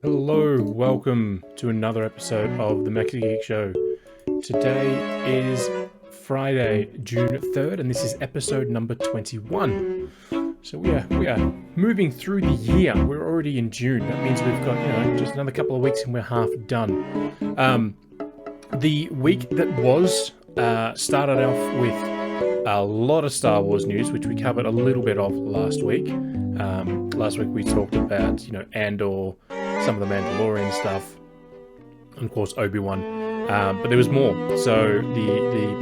Hello, welcome to another episode of the Maxi-Geek Show. Today is Friday, June 3rd, and this is episode number 21. So we are moving through the year. We're already in June. That means we've got, just another couple of weeks and we're half done. The week that was started off with a lot of Star Wars news, which we covered a little bit of last week. Last week we talked about, Andor, some of the Mandalorian stuff, and of course Obi-Wan. But there was more. So the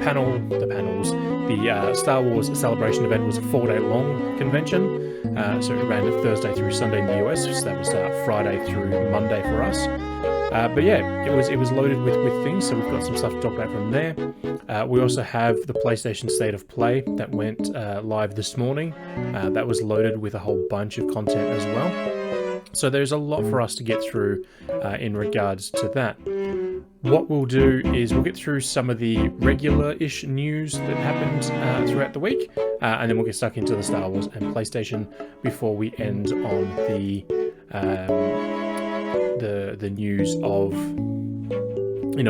Star Wars Celebration event was a 4-day long convention. So it ran Thursday through Sunday in the US. So that was Friday through Monday for us. But yeah, it was loaded with things. So we've got some stuff to talk about from there. We also have the PlayStation State of Play that went live this morning. That was loaded with a whole bunch of content as well. So there's a lot for us to get through in regards to that. What we'll do is we'll get through some of the regular-ish news that happened throughout the week, and then we'll get stuck into the Star Wars and PlayStation before we end on the news of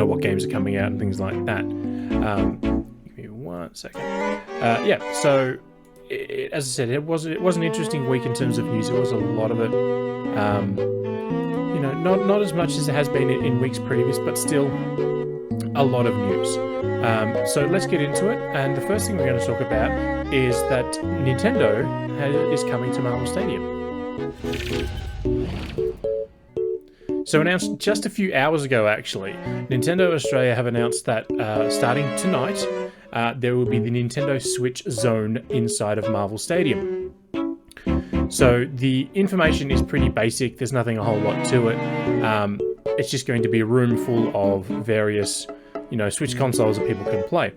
what games are coming out and things like that. Give me 1 second. So as I said, it was an interesting week in terms of news. There was a lot of it. Not as much as it has been in weeks previous, but still a lot of news. So let's get into it. And the first thing we're going to talk about is that Nintendo is coming to Marvel Stadium. So announced just a few hours ago, actually, Nintendo Australia have announced that starting tonight, there will be the Nintendo Switch Zone inside of Marvel Stadium. So the information is pretty basic. There's nothing a whole lot to it. It's just going to be a room full of various, Switch consoles that people can play.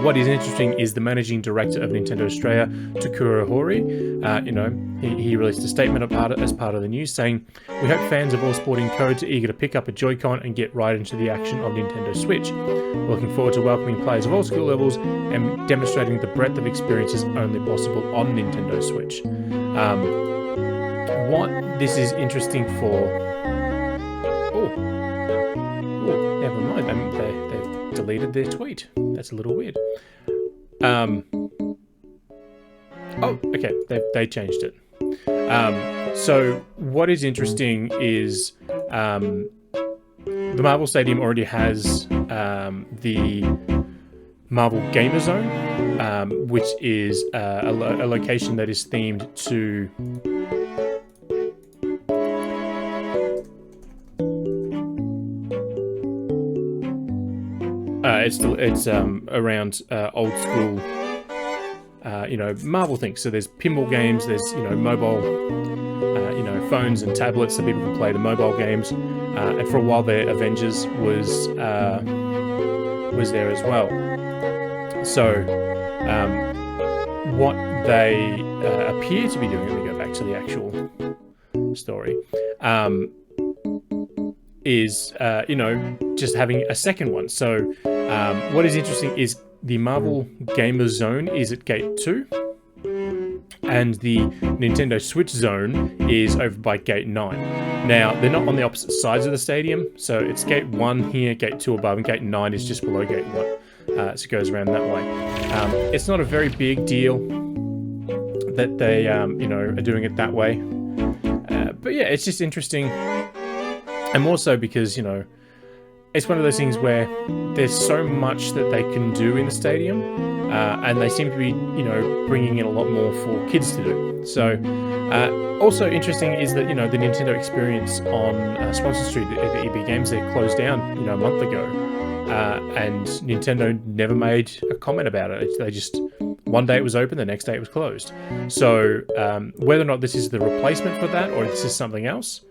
What is interesting is the managing director of Nintendo Australia, Takuro Hori. He released a statement as part of the news saying, "We hope fans of all sporting codes are eager to pick up a Joy-Con and get right into the action of Nintendo Switch. We're looking forward to welcoming players of all skill levels and demonstrating the breadth of experiences only possible on Nintendo Switch." What this is interesting for... Oh, never mind. They've deleted their tweet. That's a little weird. Okay, they changed it. So what is interesting is the Marvel Stadium already has the Marvel Gamer Zone, which is a location that is themed to... It's around old school, Marvel things. So there's pinball games, there's mobile, phones and tablets so people can play the mobile games. And for a while there, Avengers was there as well. So what they appear to be doing, let me go back to the actual story, is just having a second one. So what is interesting is the Marvel Gamer Zone is at Gate 2, and the Nintendo Switch Zone is over by Gate 9. Now, they're not on the opposite sides of the stadium, so it's Gate 1 here, Gate 2 above, and Gate 9 is just below Gate 1. So it goes around that way. It's not a very big deal that they, are doing it that way. But yeah, it's just interesting. And more so because, it's one of those things where there's so much that they can do in the stadium, and they seem to be, bringing in a lot more for kids to do. So, also interesting is that, the Nintendo experience on Swanston Street, the EB Games, they closed down, a month ago, and Nintendo never made a comment about it. They just, one day it was open, the next day it was closed. So, whether or not this is the replacement for that, or this is something else,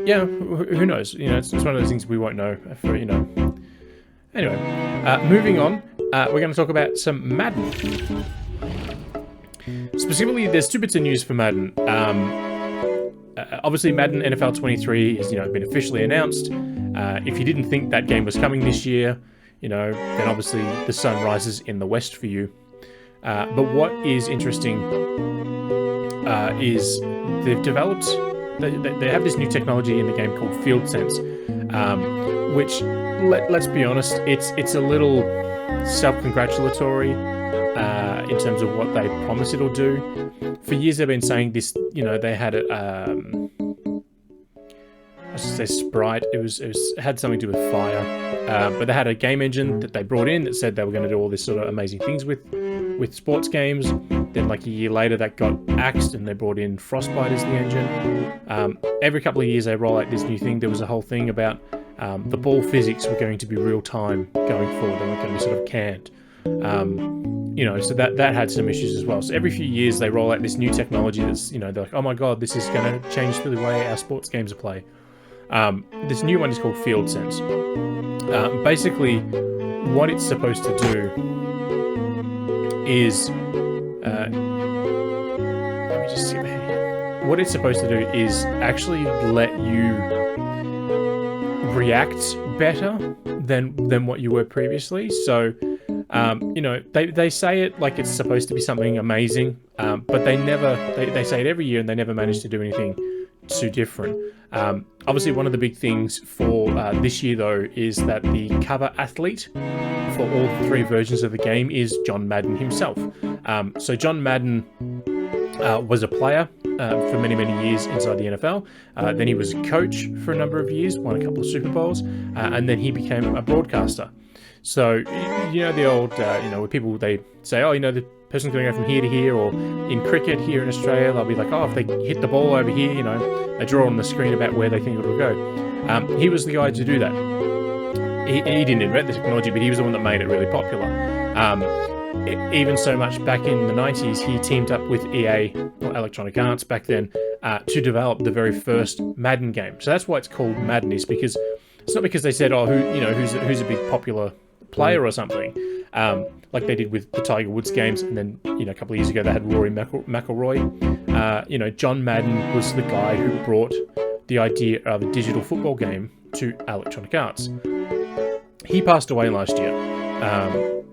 yeah, who knows? It's one of those things we won't know for, Anyway, moving on, we're going to talk about some Madden. Specifically, there's 2 bits of news for Madden. Obviously, Madden NFL 23 has, been officially announced. If you didn't think that game was coming this year, then obviously the sun rises in the west for you. But what is interesting is they've developed. They have this new technology in the game called Field Sense, which, let's be honest, it's a little self-congratulatory in terms of what they promise it'll do. For years they've been saying this. They had it. I should say Sprite. It had something to do with fire, but they had a game engine that they brought in that said they were going to do all this sort of amazing things with sports games. Then, like a year later, that got axed, and they brought in Frostbite as the engine. Every couple of years, they roll out this new thing. There was a whole thing about the ball physics were going to be real time going forward. They weren't going to be sort of canned. So that had some issues as well. So every few years, they roll out this new technology that's, they're like, oh my god, this is going to change the way our sports games are played. This new one is called Field Sense. Basically, what it's supposed to do is... let me just see here. What it's supposed to do is actually let you react better than what you were previously. So, they say it like it's supposed to be something amazing, but they say it every year and they never manage to do anything too different. Obviously, one of the big things for this year, though, is that the cover athlete for all three versions of the game is John Madden himself. So John Madden was a player for many, many years inside the NFL. Then he was a coach for a number of years, won a couple of Super Bowls, and then he became a broadcaster. So, the old, where people, they say, oh, the person's going to go from here to here, or in cricket here in Australia, they'll be like, oh, if they hit the ball over here, they draw on the screen about where they think it will go. He was the guy to do that. He didn't invent the technology, but he was the one that made it really popular. Even so much back in the 90s, he teamed up with EA, or Electronic Arts back then, to develop the very first Madden game. So that's why it's called Madden, is because it's not because they said, oh, who's a big popular player or something, like they did with the Tiger Woods games, and then a couple of years ago they had Rory McIlroy. John Madden was the guy who brought the idea of a digital football game to Electronic Arts. He passed away last year.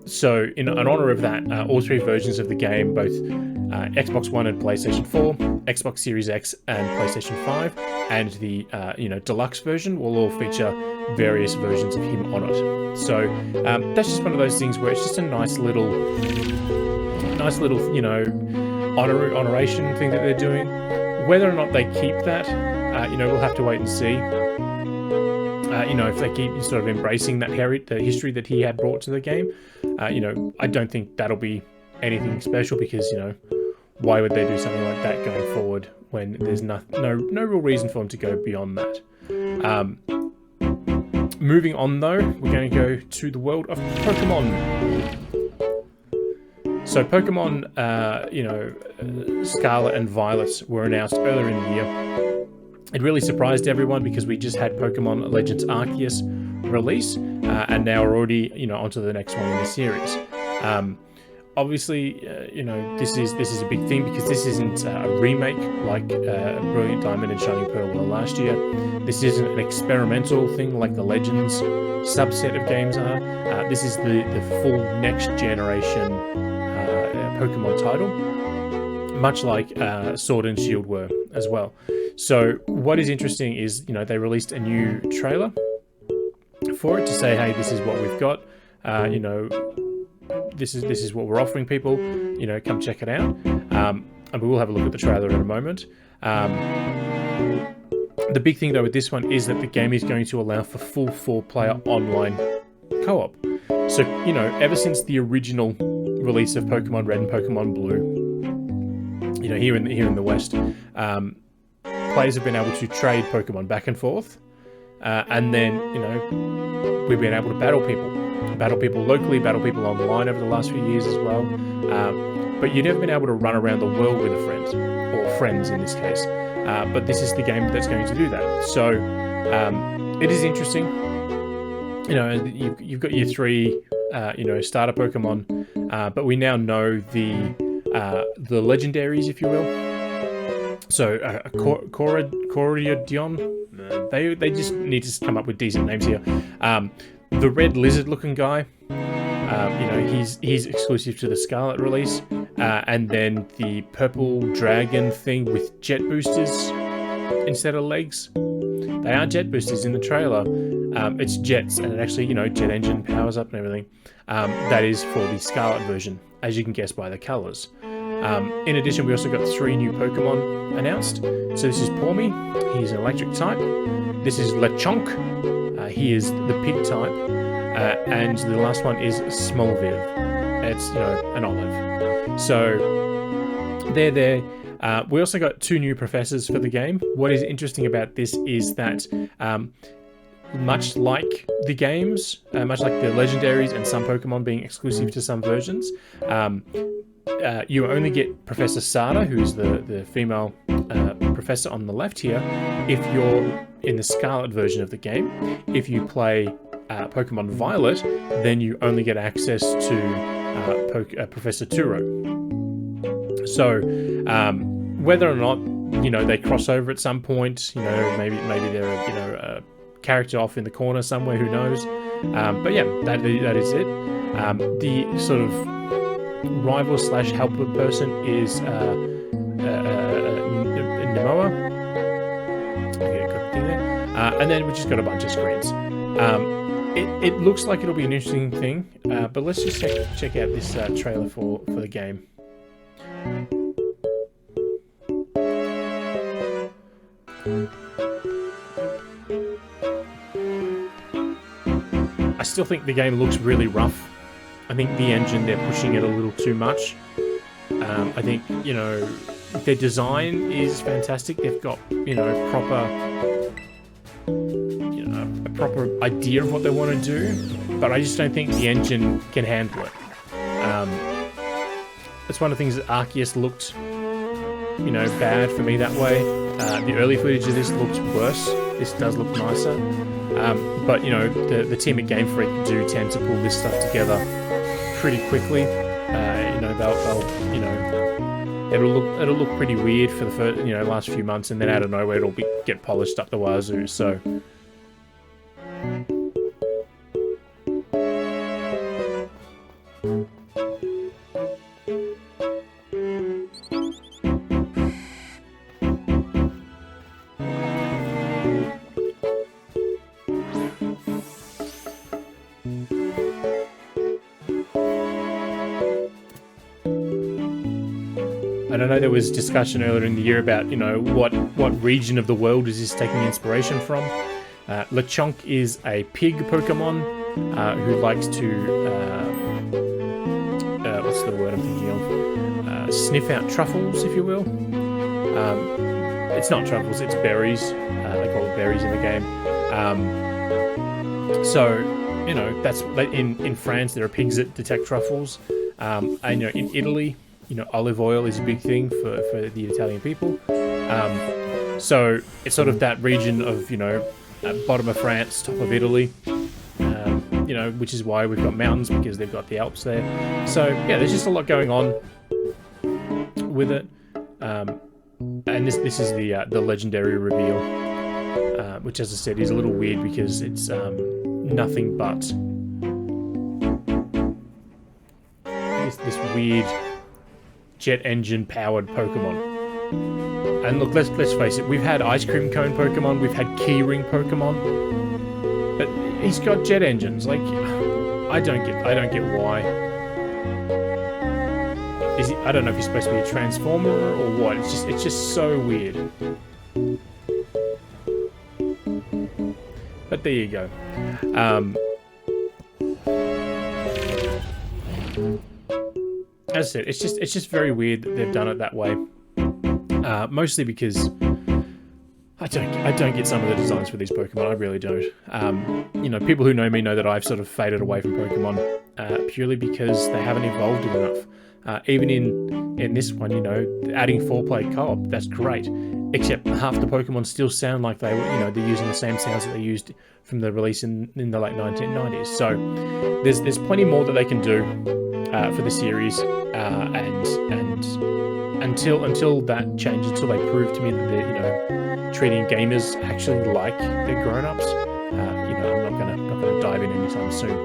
So in honor of that, all three versions of the game, both Xbox One and PlayStation 4, Xbox Series X and PlayStation 5, and the deluxe version will all feature various versions of him on it. So that's just one of those things where it's just a nice little honoration thing that they're doing. Whether or not they keep that, we'll have to wait and see. If they keep sort of embracing that the history that he had brought to the game, I don't think that'll be anything special, because why would they do something like that going forward when there's no real reason for them to go beyond that. Moving on, though, we're going to go to the world of Pokemon. So Pokemon, Scarlet and Violet were announced earlier in the year. It really surprised everyone because we just had Pokemon Legends Arceus release, and now we're already, onto the next one in the series. Obviously, this is a big thing because this isn't a remake like Brilliant Diamond and Shining Pearl were last year. This isn't an experimental thing like the Legends subset of games are. This is the full next generation Pokemon title, much like Sword and Shield were as well. So what is interesting is, they released a new trailer for it to say, hey, this is what we've got. This is what we're offering people. Come check it out. And we will have a look at the trailer in a moment. The big thing though with this one is that the game is going to allow for full 4-player online co-op. So ever since the original release of Pokemon Red and Pokemon Blue, here in the West, players have been able to trade Pokemon back and forth, and then we've been able to battle people locally, battle people online over the last few years as well. But you've never been able to run around the world with a friend, or friends in this case. But this is the game that's going to do that. So it is interesting. You've got your three, starter Pokemon, but we now know the legendaries, if you will. So Corodion, they just need to come up with decent names here. The red lizard-looking guy, he's exclusive to the Scarlet release. and then the purple dragon thing with jet boosters instead of legs. They are jet boosters in the trailer. It's jets, and it actually, jet engine powers up and everything. That is for the Scarlet version, as you can guess by the colors. In addition, we also got 3 new Pokemon announced. So this is Pawmi, he's an electric type. This is Lechonk, he is the pig type. And the last one is Smolviv. It's, an olive. So they're there. We also got 2 new professors for the game. What is interesting about this is that much like the games, much like the legendaries and some Pokemon being exclusive to some versions, you only get Professor Sada, who's the female professor on the left here, if you're in the Scarlet version of the game. If you play Pokemon Violet, then you only get access to Professor Turo. So whether or not they cross over at some point, maybe they're a character off in the corner somewhere, who knows. But yeah, that is it. The sort of rival / helper person is Nemoa. Okay, got the thing there. And then we just got a bunch of screens. It looks like it'll be an interesting thing, but let's just check out this trailer for the game. I still think the game looks really rough. I think the engine, they're pushing it a little too much. I think, their design is fantastic. They've got, a proper idea of what they want to do, but I just don't think the engine can handle it. That's one of the things that Arceus looked, bad for me that way. The early footage of this looks worse. This does look nicer. But, the team at Game Freak do tend to pull this stuff together pretty quickly. It'll look pretty weird for the first, last few months, and then out of nowhere it'll get polished up the wazoo. So. I don't know, there was discussion earlier in the year about, what region of the world is this taking inspiration from. Lechonk is a pig Pokemon who likes to, what's the word I'm thinking of? Sniff out truffles, if you will. It's not truffles, it's berries. They call it berries in the game. So, that's in France there are pigs that detect truffles. And in Italy, olive oil is a big thing for the Italian people. So it's sort of that region of, bottom of France, top of Italy, which is why we've got mountains, because they've got the Alps there. So yeah, there's just a lot going on with it. And this is the legendary reveal, which, as I said, is a little weird because it's nothing but this weird jet engine powered Pokemon. And look, let's face it, we've had ice cream cone Pokemon, we've had keyring Pokemon, but he's got jet engines. Like, I don't get why. I don't know if he's supposed to be a transformer or what. It's just so weird. But there you go. As I said, it's just very weird that they've done it that way. Mostly because I don't get some of the designs for these Pokemon. I really don't. People who know me know that I've sort of faded away from Pokemon purely because they haven't evolved enough. Even in this one, adding 4-player co-op, that's great. Except half the Pokemon still sound like they're using the same sounds that they used from the release in the late 1990s. So there's plenty more that they can do for the series, and until that changes, until they prove to me that they're treating gamers actually like they're grown-ups, I'm not gonna dive in anytime soon.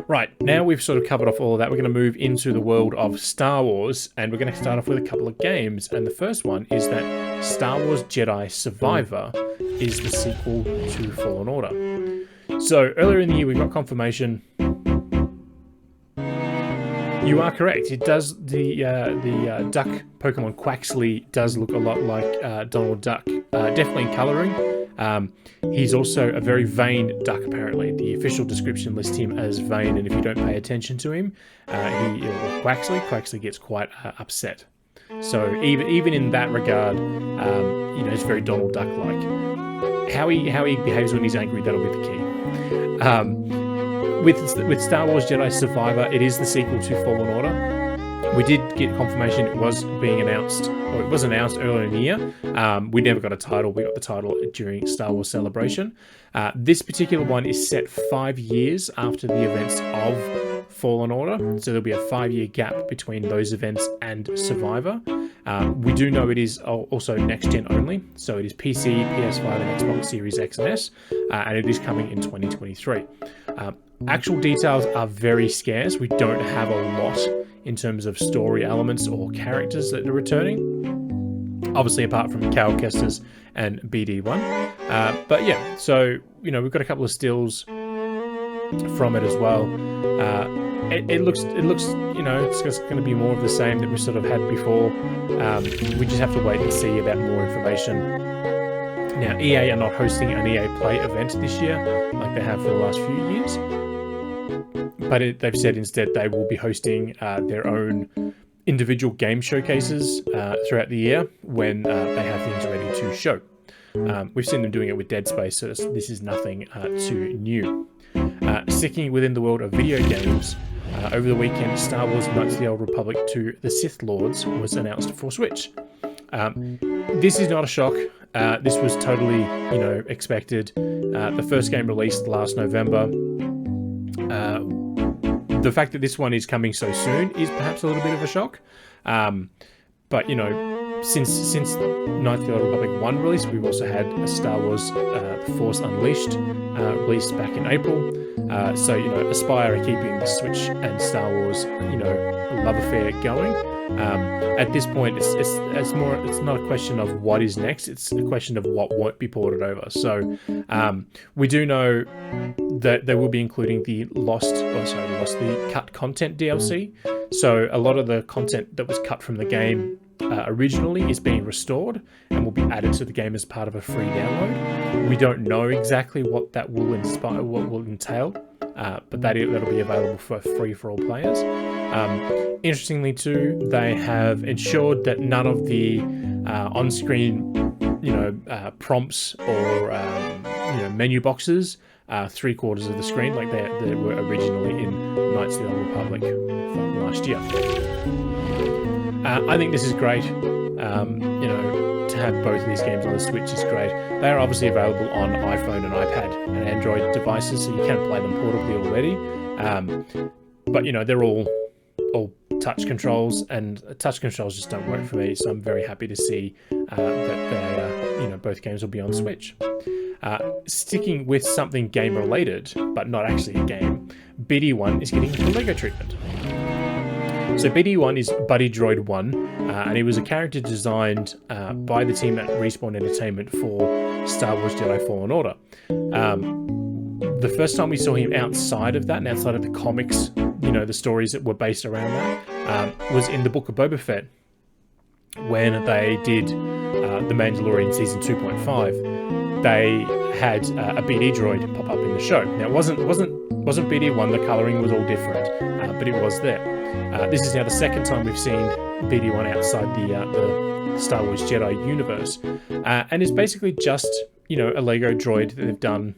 Right, now we've sort of covered off all of that, we're going to move into the world of Star Wars, and we're going to start off with a couple of games. And the first one is that Star Wars Jedi Survivor is the sequel to Fallen Order. So earlier in the year we got confirmation. You are correct. It does. The duck Pokemon Quaxley does look a lot like Donald Duck. Definitely in colouring. He's also a very vain duck. Apparently, the official description lists him as vain, and if you don't pay attention to him, Quaxley gets quite upset. So even in that regard, it's very Donald Duck-like. How he behaves when he's angry, that'll be the key. With Star Wars Jedi Survivor, it is the sequel to Fallen Order. We did get confirmation it was being announced, or it was announced earlier in the year. We never got a title. We got the title during Star Wars Celebration. This particular one is set 5 years after the events of Fallen Order, so there'll be a 5-year gap between those events and Survivor. We do know it is also next-gen only, so it is PC, PS5, and Xbox Series X and S, and it is coming in 2023. Actual details are very scarce. We don't have a lot in terms of story elements or characters that are returning. Obviously, apart from Cal Kestis and BD1. But yeah, so, we've got a couple of stills from it as well. It looks, it's just going to be more of the same that we sort of had before. We just have to wait and see about more information. Now, EA are not hosting an EA Play event this year, like they have for the last few years. But they've said instead they will be hosting their own individual game showcases throughout the year when they have things ready to show. We've seen them doing it with Dead Space, so this is nothing too new. Sticking within the world of video games, over the weekend, Star Wars Knights of the Old Republic 2: The Sith Lords was announced for Switch. This is not a shock. This was totally, expected. The first game released last November. The fact that this one is coming so soon is perhaps a little bit of a shock. But, since Knights of the Old Republic 1 release, we've also had a Star Wars The Force Unleashed released back in April. So, Aspire are keeping the Switch and Star Wars, love affair going. At this point, it's not a question of what is next, it's a question of what won't be ported over. So we do know that they will be including the the cut content DLC. So a lot of the content that was cut from the game originally is being restored and will be added to the game as part of a free download. We don't know exactly what that will entail, but that'll be available for free for all players. Interestingly too, they have ensured that none of the on-screen prompts or menu boxes are 3/4 of the screen like they were originally in Knights of the Old Republic from last year. I think this is great. To have both of these games on the Switch is great. They are obviously available on iPhone and iPad and Android devices, so you can play them portably already. But they're all touch controls, and touch controls just don't work for me. So I'm very happy to see that both games will be on Switch. Sticking with something game related, but not actually a game, BD1 is getting the LEGO treatment. So BD1 is Buddy Droid 1, and he was a character designed by the team at Respawn Entertainment for Star Wars Jedi Fallen Order. The first time we saw him outside of that, and outside of the comics, the stories that were based around that, was in the Book of Boba Fett, when they did The Mandalorian Season 2.5. They had a BD droid pop up in the show. Now, it wasn't BD1, the colouring was all different, but it was there. This is now the second time we've seen BD1 outside the Star Wars Jedi universe, and it's basically just a Lego droid that they've done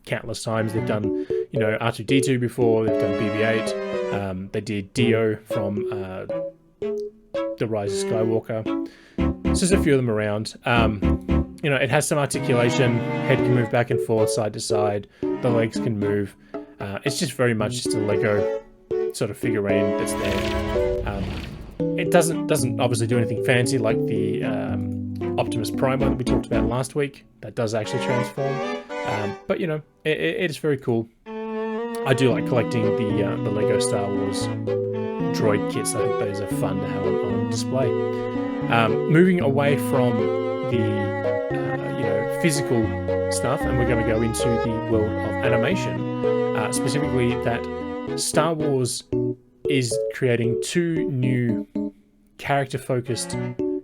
countless times. They've done R2-D2 before. They've done BB-8. They did Dio from The Rise of Skywalker. So there's a few of them around. It has some articulation. Head can move back and forth, side to side. The legs can move. It's just very much just a Lego sort of figurine that's there. It doesn't obviously do anything fancy like the Optimus Prime one that we talked about last week. That does actually transform. But it is very cool. I do like collecting the Lego Star Wars droid kits. I think those are fun to have on display. Moving away from the physical stuff, and we're going to go into the world of animation, specifically that Star Wars is creating 2 new character-focused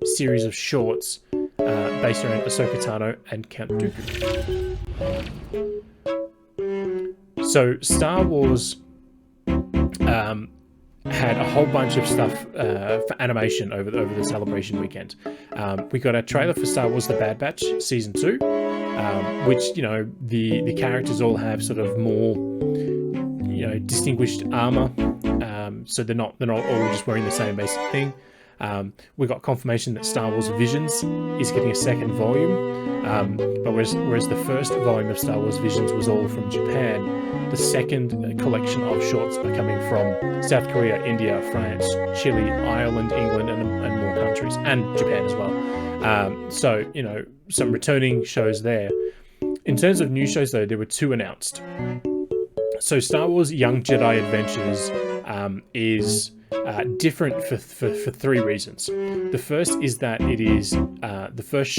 series of shorts based around Ahsoka Tano and Count Dooku. So Star Wars had a whole bunch of stuff for animation over the celebration weekend. We got a trailer for Star Wars: The Bad Batch Season 2, which the characters all have sort of more distinguished armor, so they're not all just wearing the same basic thing. We got confirmation that Star Wars Visions is getting a second volume, but whereas the first volume of Star Wars Visions was all from Japan, the second collection of shorts are coming from South Korea, India, France, Chile, Ireland, England, and more countries, and Japan as well. So some returning shows there. In terms of new shows, though, there were 2 announced. So Star Wars Young Jedi Adventures is different for 3 reasons. The first is that it is the first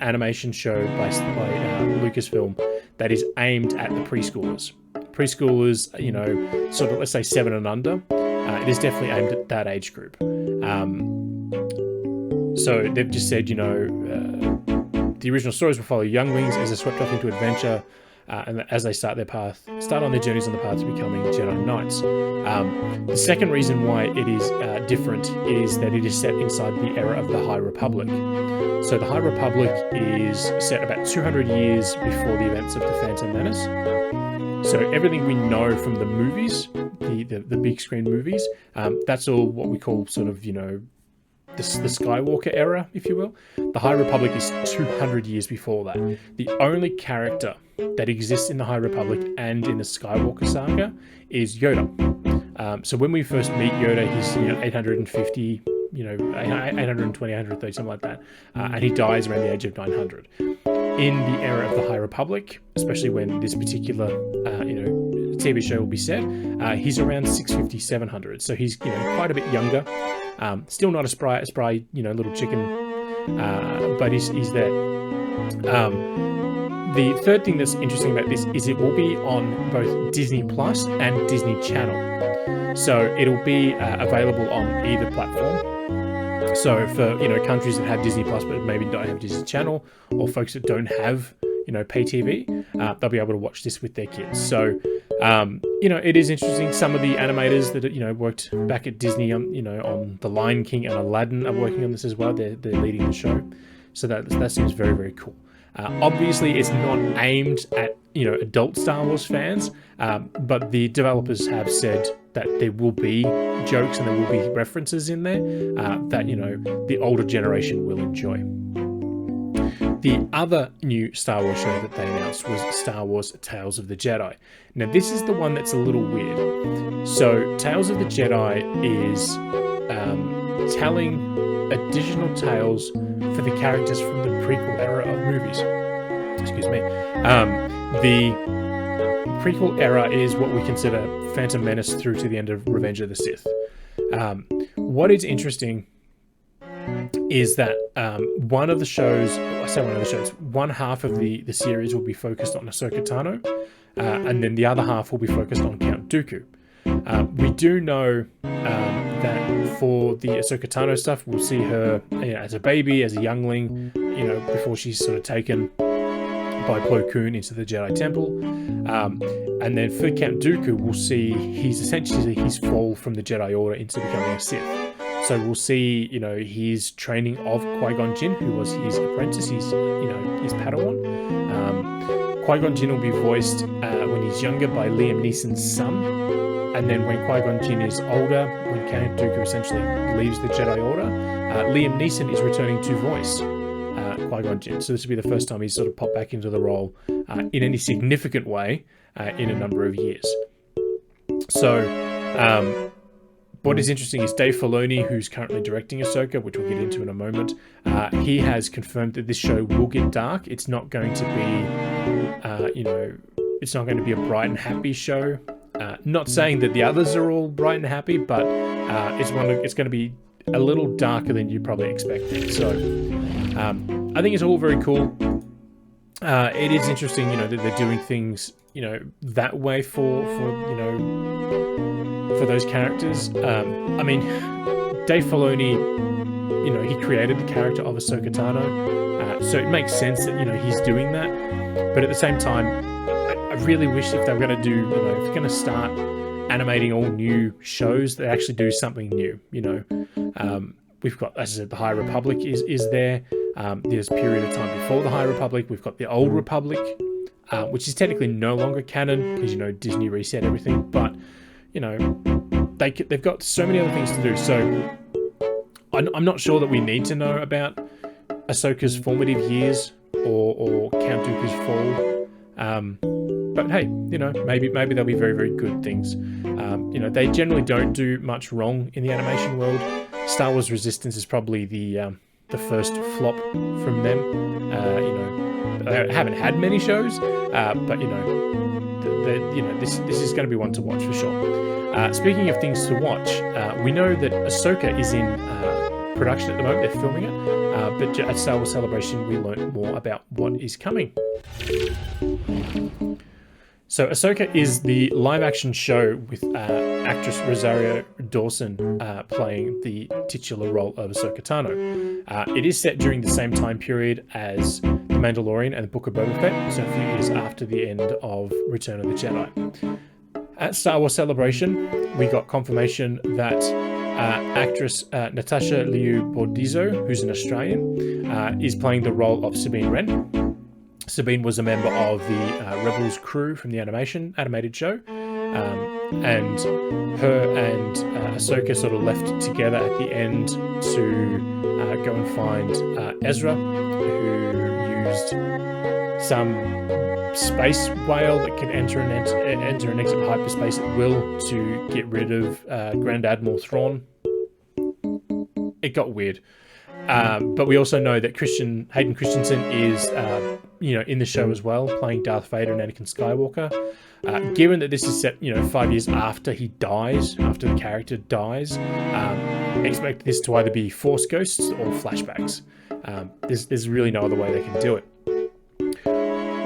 animation show by Lucasfilm that is aimed at the preschoolers. Preschoolers, sort of, let's say 7 and under. It is definitely aimed at that age group. So they've just said, the original stories will follow younglings as they're swept off into adventure, and as they start on their journeys on the path to becoming Jedi Knights. The second reason why it is different is that it is set inside the era of the High Republic. So the High Republic is set about 200 years before the events of the Phantom Menace. So everything we know from the movies, the big screen movies, that's all what we call sort of, the Skywalker era, if you will. The High Republic is 200 years before that. The only character that exists in the High Republic and in the Skywalker saga is Yoda. So when we first meet Yoda, he's 850, 820, 830, something like that, and he dies around the age of 900. In the era of the High Republic, especially when this particular TV show will be set, he's around 650, 700. So he's quite a bit younger. Still not a spry little chicken, but he's there. The third thing that's interesting about this is it will be on both Disney Plus and Disney Channel. So it'll be available on either platform. So for countries that have Disney Plus but maybe don't have Disney Channel, or folks that don't have pay TV, they'll be able to watch this with their kids. So it is interesting. Some of the animators that worked back at Disney on The Lion King and Aladdin are working on this as well. They're leading the show, so that seems very, very cool. Obviously, it's not aimed at adult Star Wars fans, but the developers have said that there will be jokes and there will be references in there that the older generation will enjoy. The other new Star Wars show that they announced was Star Wars Tales of the Jedi. Now, this is the one that's a little weird. So, Tales of the Jedi is telling additional tales for the characters from the prequel era of movies. Excuse me. The prequel era is what we consider Phantom Menace through to the end of Revenge of the Sith. What is interesting is that one half of the series will be focused on Ahsoka Tano, and then the other half will be focused on Count Dooku. We do know that for the Ahsoka Tano stuff, we'll see her as a baby, as a youngling, before she's sort of taken by Plo Koon into the Jedi Temple. And then for Count Dooku, we'll see his fall from the Jedi Order into becoming a Sith. So we'll see, his training of Qui-Gon Jinn, who was his apprentice, his Padawan. Qui-Gon Jinn will be voiced when he's younger by Liam Neeson's son. And then when Qui-Gon Jinn is older, when Count Dooku essentially leaves the Jedi Order, Liam Neeson is returning to voice Qui-Gon Jinn. So this will be the first time he's sort of popped back into the role in any significant way in a number of years. So what is interesting is Dave Filoni, who's currently directing Ahsoka, which we'll get into in a moment, he has confirmed that this show will get dark. It's not going to be, it's not going to be a bright and happy show. Not saying that the others are all bright and happy, but it's going to be a little darker than you probably expected. So I think it's all very cool. It is interesting, that they're doing things, that way for those characters. I mean, Dave Filoni, he created the character of Ahsoka Tano, so it makes sense that he's doing that. But at the same time, I really wish if they were going to do, if they're going to start animating all new shows, they actually do something new. We've got, as I said, the High Republic is there. There's a period of time before the High Republic. We've got the Old Republic, which is technically no longer canon because Disney reset everything. But they've got so many other things to do. So I'm not sure that we need to know about Ahsoka's formative years or Count Dooku's fall. But hey, maybe they'll be very, very good things. They generally don't do much wrong in the animation world. Star Wars Resistance is probably the first flop from them. They haven't had many shows, but this is going to be one to watch for sure. Speaking of things to watch, we know that Ahsoka is in production at the moment. They're filming it, but at Star Wars Celebration, we learned more about what is coming. So Ahsoka is the live-action show with actress Rosario Dawson playing the titular role of Ahsoka Tano. It is set during the same time period as The Mandalorian and the Book of Boba Fett, so a few years after the end of Return of the Jedi. At Star Wars Celebration, we got confirmation that actress Natasha Liu Bordizzo, who's an Australian, is playing the role of Sabine Wren. Sabine was a member of the Rebels crew from the animated show, and her and Ahsoka sort of left together at the end to go and find Ezra, who used some space whale that can enter and exit hyperspace at will to get rid of Grand Admiral Thrawn. It got weird. But we also know that Hayden Christensen is, in the show as well, playing Darth Vader and Anakin Skywalker. Given that this is set, 5 years after he dies, after the character dies, expect this to either be Force ghosts or flashbacks. There's really no other way they can do it.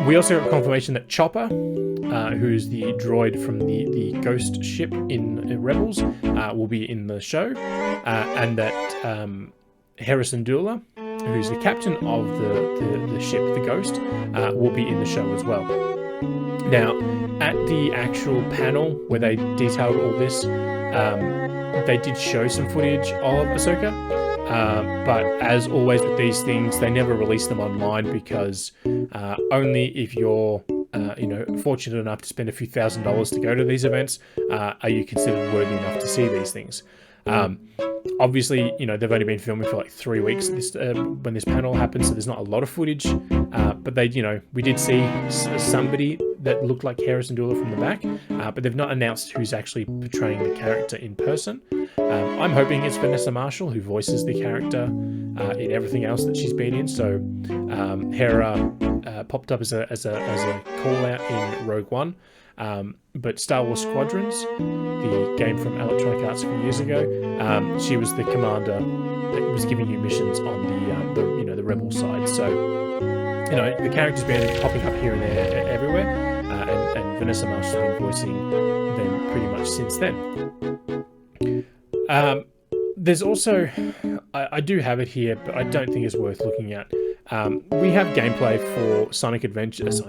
We also got confirmation that Chopper, who's the droid from the ghost ship in Rebels, will be in the show, and that Harrison Dula, who's the captain of the ship, the Ghost, will be in the show as well. Now, at the actual panel where they detailed all this, they did show some footage of Ahsoka, but as always with these things, they never release them online because only if you're fortunate enough to spend a few $1,000s to go to these events are you considered worthy enough to see these things. Obviously, they've only been filming for like 3 weeks when this panel happened, so there's not a lot of footage. But we did see somebody that looked like Harrison Dula from the back, but they've not announced who's actually portraying the character in person. I'm hoping it's Vanessa Marshall, who voices the character in everything else that she's been in. So Hera popped up as a call out in Rogue One. But Star Wars Squadrons, the game from Electronic Arts a few years ago, she was the commander that was giving you missions on the Rebel side. So the character's been popping up here and there everywhere, and Vanessa Marshall's been voicing them pretty much since then. There's also, I do have it here, but I don't think it's worth looking at. We have gameplay for Sonic Adventures.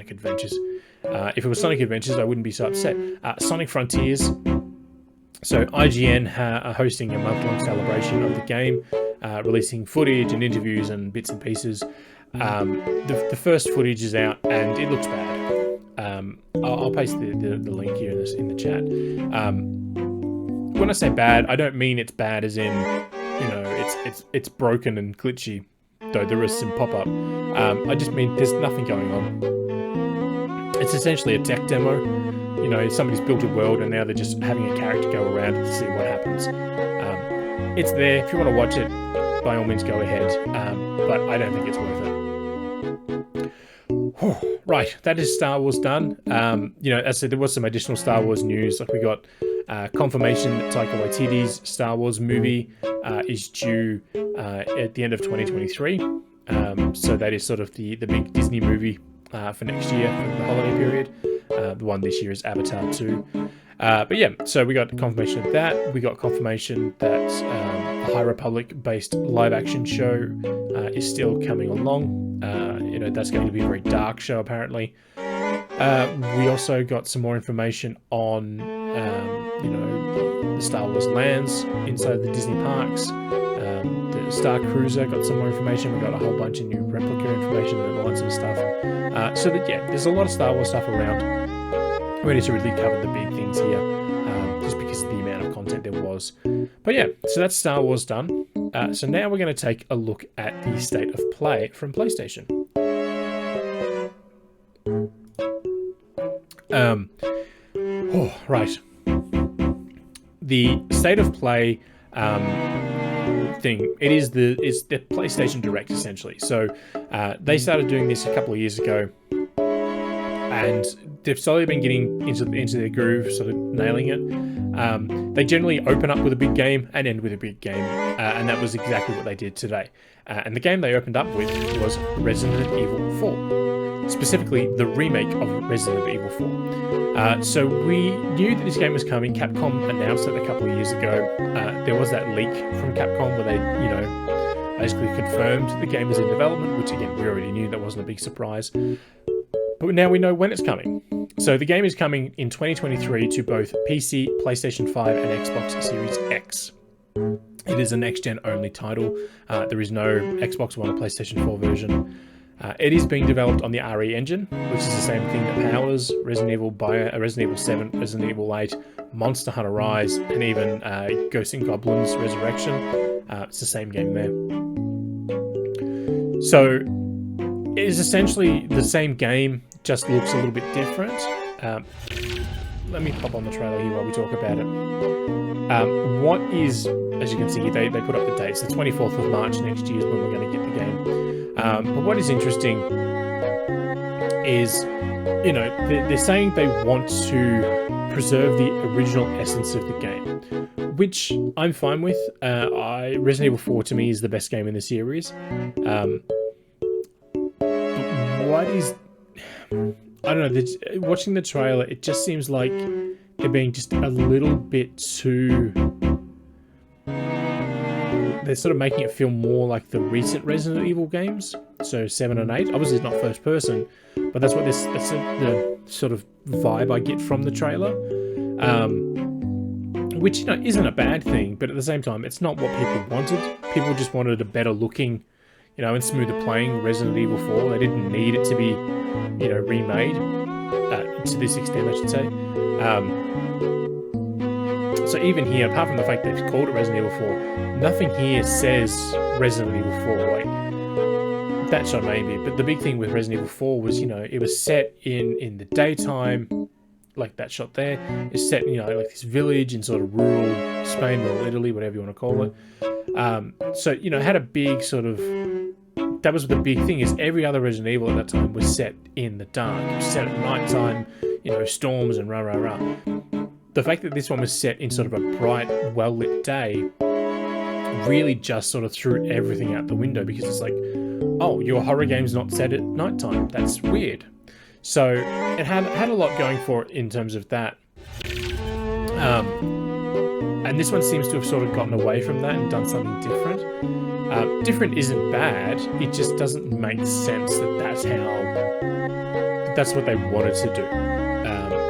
If it was Sonic Adventures, I wouldn't be so upset. Sonic Frontiers. So IGN are hosting a month-long celebration of the game, releasing footage and interviews and bits and pieces. The first footage is out and it looks bad. I'll paste the link here in the chat. When I say bad, I don't mean it's bad as in, it's broken and glitchy, though there is some pop-up. I just mean there's nothing going on. It's essentially a tech demo. Somebody's built a world and now they're just having a character go around to see what happens. It's there. If you want to watch it, by all means go ahead. But I don't think it's worth it. Right, that is Star Wars done. You know, as I said, there was some additional Star Wars news. Like, we got confirmation that Taika Waititi's Star Wars movie is due at the end of 2023. So that is sort of the big Disney movie for next year, for the holiday period. The one this year is Avatar 2. But yeah, so we got confirmation of that. We got confirmation that the High Republic-based live-action show is still coming along. You know, that's going to be a very dark show, apparently. We also got some more information on, you know, the Star Wars lands inside the Disney parks. The Star Cruiser got some more information. We got a whole bunch of new replica information and all that sort of stuff. So that, yeah, there's a lot of Star Wars stuff around. Ready to really cover the big things here, just because of the amount of content there was. But yeah, so that's Star Wars done. So now we're going to take a look at the state of play from PlayStation. Right. The state of play thing, it's the PlayStation Direct, essentially. So they started doing this a couple of years ago, and they've slowly been getting into their groove, sort of nailing it. They generally open up with a big game and end with a big game, and that was exactly what they did today. And the game they opened up with was Resident Evil 4, specifically the remake of Resident Evil 4. So we knew that this game was coming. Capcom announced it a couple of years ago. There was that leak from Capcom where they, you know, basically confirmed the game was in development, which again, we already knew, that wasn't a big surprise. But now we know when it's coming. So the game is coming in 2023 to both PC, PlayStation 5, and Xbox Series X. It is a next-gen only title. There is no Xbox One or PlayStation 4 version. It is being developed on the RE engine, which is the same thing that powers Resident Evil 7, Resident Evil 8, Monster Hunter Rise, and even Ghosts and Goblins Resurrection. It's the same game there. So it is essentially the same game, just looks a little bit different. Let me pop on the trailer here while we talk about it. What is, as you can see, they put up the dates. The 24th of March next year is when we're going to get the game. But what is interesting is, you know, they're saying they want to preserve the original essence of the game, which I'm fine with. Resident Evil 4 to me is the best game in the series. What is... I don't know, watching the trailer, it just seems like they're being just a little bit too... They're sort of making it feel more like the recent Resident Evil games, so 7 and 8. Obviously it's not first person, but that's the sort of vibe I get from the trailer. Which, you know, isn't a bad thing, but at the same time, it's not what people wanted. People just wanted a better looking, you know, and smoother playing Resident Evil 4. They didn't need it to be, you know, remade to this extent, I should say. So even here, apart from the fact that it's called it Resident Evil 4, nothing here says Resident Evil 4. Like, that shot maybe, but the big thing with Resident Evil 4 was, you know, it was set in the daytime, like that shot there. It's set, you know, like this village in sort of rural Spain, rural Italy, whatever you want to call it. So, you know, it had a big sort of... That was the big thing, is every other Resident Evil at that time was set in the dark. It was set at night time, you know, storms and rah. The fact that this one was set in sort of a bright, well-lit day really just sort of threw everything out the window, because it's like, oh, your horror game's not set at nighttime. That's weird. So it had a lot going for it in terms of that. And this one seems to have sort of gotten away from that and done something different. Different isn't bad, it just doesn't make sense that that's what they wanted to do.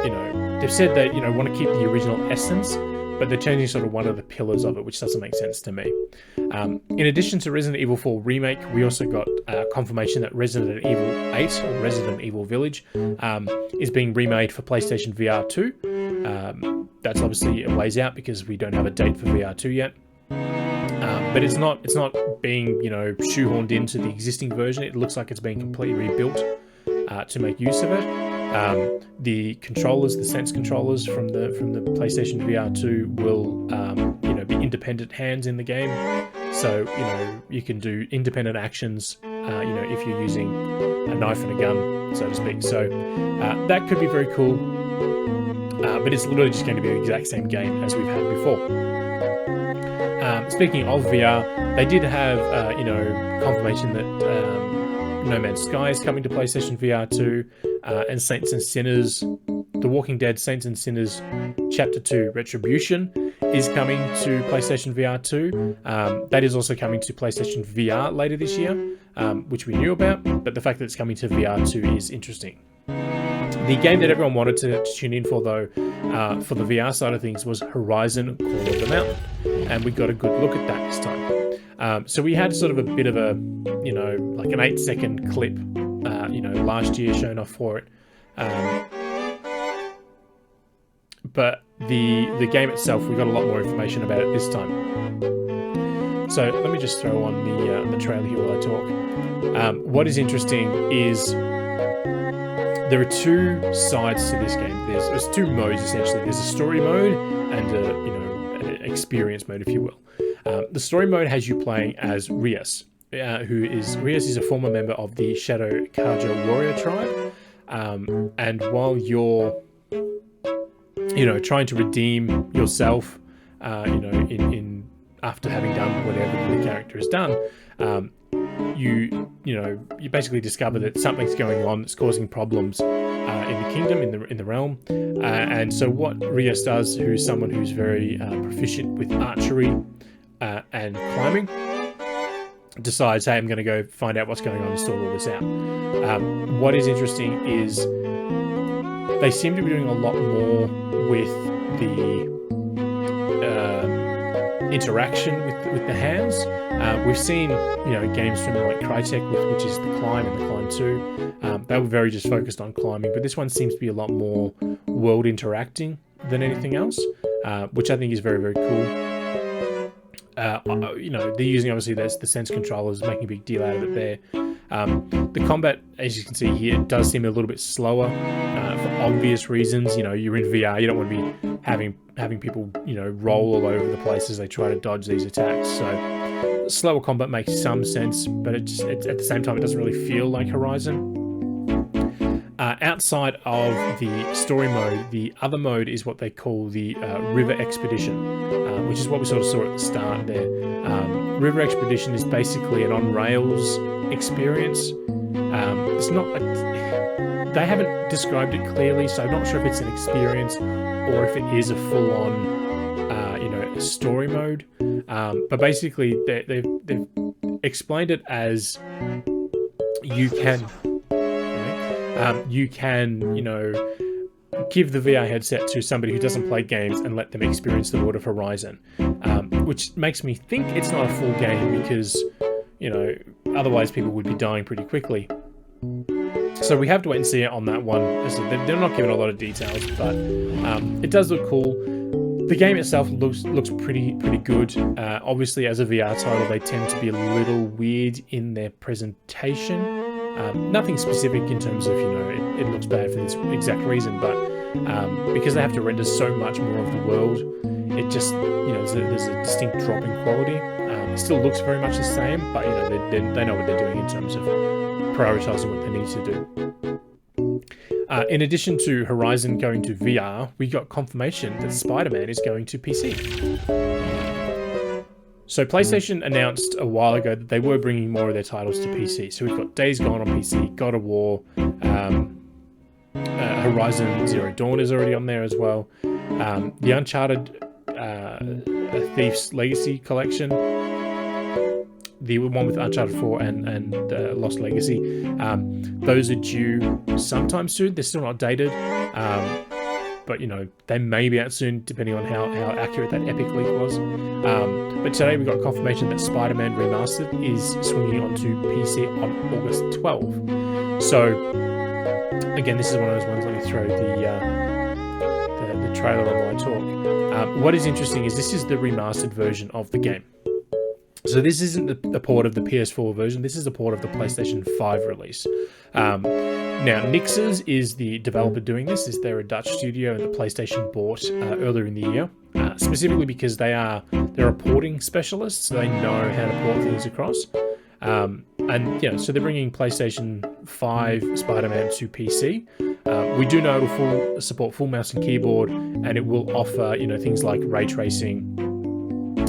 You know, they've said that, you know, want to keep the original essence, but they're changing sort of one of the pillars of it, which doesn't make sense to me. In addition to Resident Evil 4 Remake, we also got confirmation that Resident Evil 8, or Resident Evil Village, is being remade for PlayStation VR 2. That's obviously a ways out because we don't have a date for VR 2 yet. But it's not being, you know, shoehorned into the existing version. It looks like it's being completely rebuilt to make use of it. The controllers, the Sense controllers from the PlayStation VR 2 will, you know, be independent hands in the game. So, you know, you can do independent actions if you're using a knife and a gun, so to speak. So that could be very cool, but it's literally just going to be the exact same game as we've had before. Speaking of VR, they did have confirmation that No Man's Sky is coming to PlayStation VR 2, and Saints and Sinners, The Walking Dead Saints and Sinners Chapter 2 Retribution is coming to PlayStation VR 2. That is also coming to PlayStation VR later this year, which we knew about, but the fact that it's coming to VR 2 is interesting. The game that everyone wanted to tune in for, though, for the VR side of things, was Horizon Call of the Mountain, and we got a good look at that this time. So we had sort of a bit of a, like an 8-second clip, last year shown off for it. But the game itself, we got a lot more information about it this time. So let me just throw on the trailer here while I talk. What is interesting is there are two sides to this game. There's two modes essentially. There's a story mode and an experience mode, if you will. The story mode has you playing as Rias, Rias is a former member of the Shadow Kaja warrior tribe, and while you're trying to redeem yourself, in after having done whatever the character has done, you basically discover that something's going on that's causing problems in the kingdom, in the realm, and so what Rias does, who's someone who's very proficient with archery and climbing, decides, hey, I'm going to go find out what's going on and sort all this out. What is interesting is they seem to be doing a lot more with the interaction with the hands. We've seen games from like Crytek, which is the Climb and the Climb 2. They were very just focused on climbing, but this one seems to be a lot more world interacting than anything else, which I think is very, very cool. They're using, obviously, there's the sense controllers, making a big deal out of it there. The combat, as you can see here, does seem a little bit slower for obvious reasons. You're in VR, you don't want to be having people roll all over the place as they try to dodge these attacks. So slower combat makes some sense, but it's at the same time it doesn't really feel like Horizon. Outside of the story mode, the other mode is what they call the River Expedition, which is what we sort of saw at the start there. River Expedition is basically an on-rails experience. They haven't described it clearly, so I'm not sure if it's an experience or if it is a full-on, story mode. But basically, they've explained it as you can give the VR headset to somebody who doesn't play games and let them experience the world of Horizon, which makes me think it's not a full game because, otherwise people would be dying pretty quickly. So we have to wait and see it on that one. As I said, they're not giving a lot of details, but it does look cool. The game itself looks pretty good. Obviously, as a VR title, they tend to be a little weird in their presentation. Nothing specific in terms of, it looks bad for this exact reason, but because they have to render so much more of the world, it just, there's a distinct drop in quality. It still looks very much the same, but, they know what they're doing in terms of prioritizing what they need to do. In addition to Horizon going to VR, we got confirmation that SpiderMan is going to PC. So PlayStation announced a while ago that they were bringing more of their titles to PC. So we've got Days Gone on PC, God of War, Horizon Zero Dawn is already on there as well. The Uncharted Thief's Legacy collection, the one with Uncharted 4 and Lost Legacy, those are due sometime soon. They're still not dated, but they may be out soon depending on how accurate that Epic leak was. But today we got confirmation that SpiderMan Remastered is swinging onto PC on August 12. So again, this is one of those ones. Let me throw the trailer on while I talk. What is interesting is this is the remastered version of the game. So this isn't the port of the PS4 version. This is the port of the PlayStation 5 release. Now, Nixes is the developer doing this. They're a Dutch studio that PlayStation bought earlier in the year, specifically because they're a porting specialist, so they know how to port things across. And yeah, so they're bringing PlayStation 5 Spider-Man to PC. We do know it'll support full mouse and keyboard, and it will offer, you know, things like ray tracing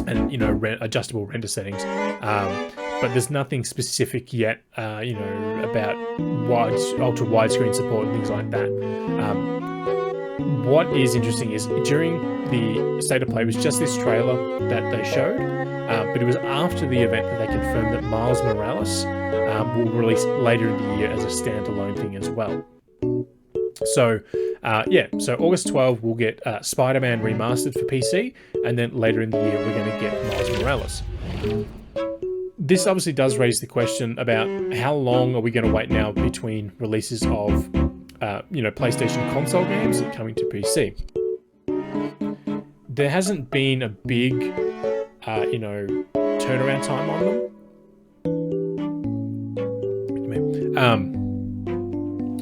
and, you know, adjustable render settings. But there's nothing specific yet, you know, about ultra widescreen support and things like that. What is interesting is during the State of Play, it was just this trailer that they showed, but it was after the event that they confirmed that Miles Morales will release later in the year as a standalone thing as well. So, yeah, so August 12, we'll get SpiderMan Remastered for PC, and then later in the year, we're going to get Miles Morales. This obviously does raise the question about how long are we going to wait now between releases of, you know, PlayStation console games coming to PC. There hasn't been a big, you know, turnaround time on them.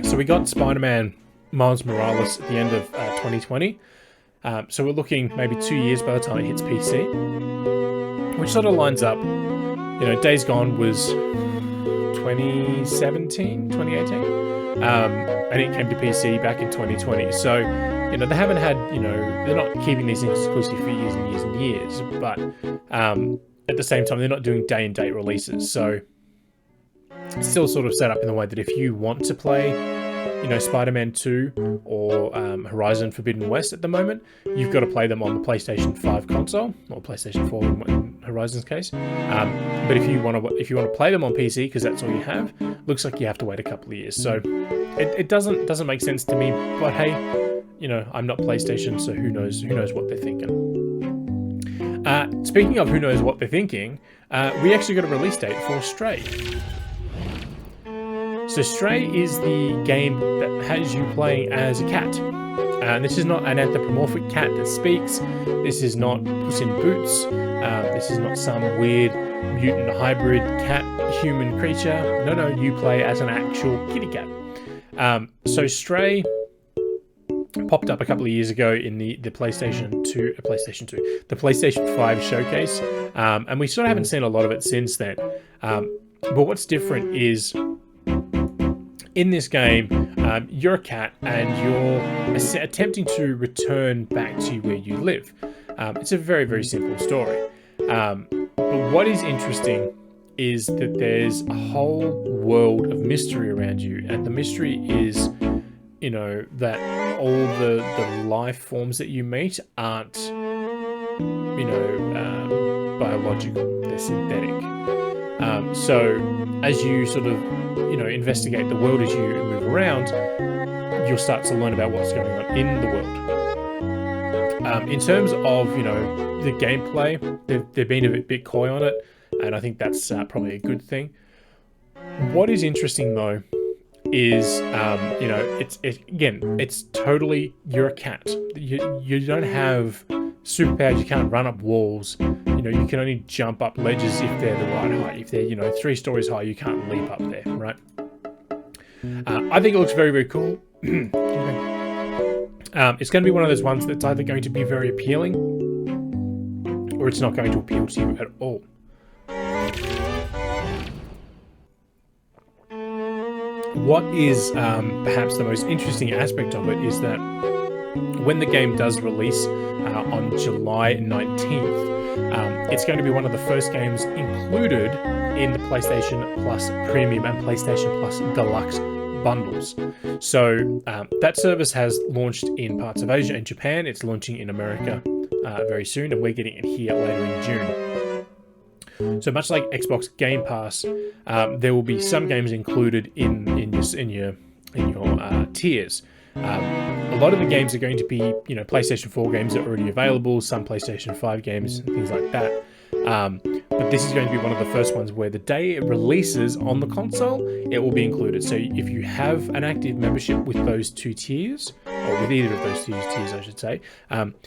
So we got Spider-Man Miles Morales at the end of 2020. So we're looking maybe 2 years by the time it hits PC, which sort of lines up. You know, Days Gone was 2017, 2018, and it came to PC back in 2020. So, you know, they haven't had, you know, they're not keeping these things exclusive for years and years and years, but at the same time, they're not doing day-and-date releases. So it's still sort of set up in the way that if you want to play, you know, Spider-Man 2 or Horizon Forbidden West at the moment, you've got to play them on the PlayStation 5 console, or PlayStation 4 in Horizon's case. But if you want to play them on PC, because that's all you have, looks like you have to wait a couple of years. So it doesn't make sense to me. But hey, you know, I'm not PlayStation, so who knows what they're thinking. Speaking of who knows what they're thinking, we actually got a release date for Stray. So Stray is the game that has you playing as a cat. And this is not an anthropomorphic cat that speaks. This is not Puss in Boots. This is not some weird mutant hybrid cat-human creature. No, you play as an actual kitty cat. So Stray popped up a couple of years ago in the PlayStation 5 showcase. And we sort of haven't seen a lot of it since then. But what's different is, in this game, you're a cat and you're attempting to return back to where you live. It's a very, very simple story. But what is interesting is that there's a whole world of mystery around you. And the mystery is, you know, that all the life forms that you meet aren't, you know, biological. They're synthetic. So as you sort of, you know, investigate the world as you move around, you'll start to learn about what's going on in the world. In terms of, you know, the gameplay, they've been a bit coy on it, and I think that's probably a good thing. What is interesting though is, you know, it's totally, you're a cat. You don't have superpowers. You can't run up walls. You know, you can only jump up ledges if they're the right height. If they're, you know, 3 stories high, you can't leap up there, right? I think it looks very, very cool. It's going to be one of those ones that's either going to be very appealing, or it's not going to appeal to you at all. What is perhaps the most interesting aspect of it is that when the game does release on July 19th, it's going to be one of the first games included in the PlayStation Plus Premium and PlayStation Plus Deluxe bundles. So that service has launched in parts of Asia and Japan. It's launching in America very soon, and we're getting it here later in June. So much like Xbox Game Pass, there will be some games included in your tiers. A lot of the games are going to be, you know, PlayStation 4 games that are already available, some PlayStation 5 games, things like that. But this is going to be one of the first ones where the day it releases on the console, it will be included. So if you have an active membership with those 2 tiers, or with either of those 2 tiers, I should say,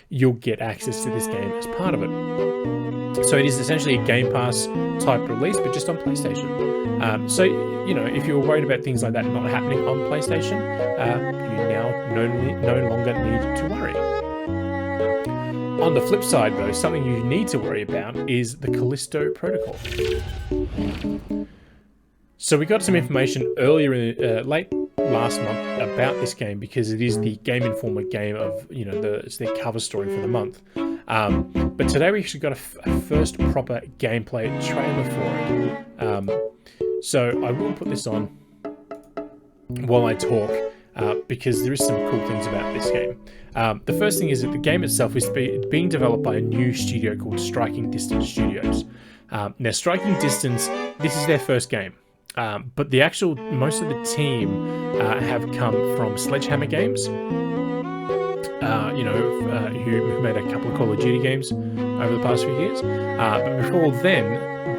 you'll get access to this game as part of it. So it is essentially a Game Pass type release, but just on PlayStation. So, you know, if you're worried about things like that not happening on PlayStation, you now no longer need to worry. On the flip side, though, something you need to worry about is the Callisto Protocol. So we got some information earlier, late last month, about this game because it is the Game Informer game of, it's their cover story for the month. But today we actually got a first proper gameplay trailer for it. So I will put this on while I talk because there is some cool things about this game. The first thing is that the game itself is being developed by a new studio called Striking Distance Studios. Now, Striking Distance, this is their first game. But most of the team have come from Sledgehammer Games, who made a couple of Call of Duty games over the past few years. But before then,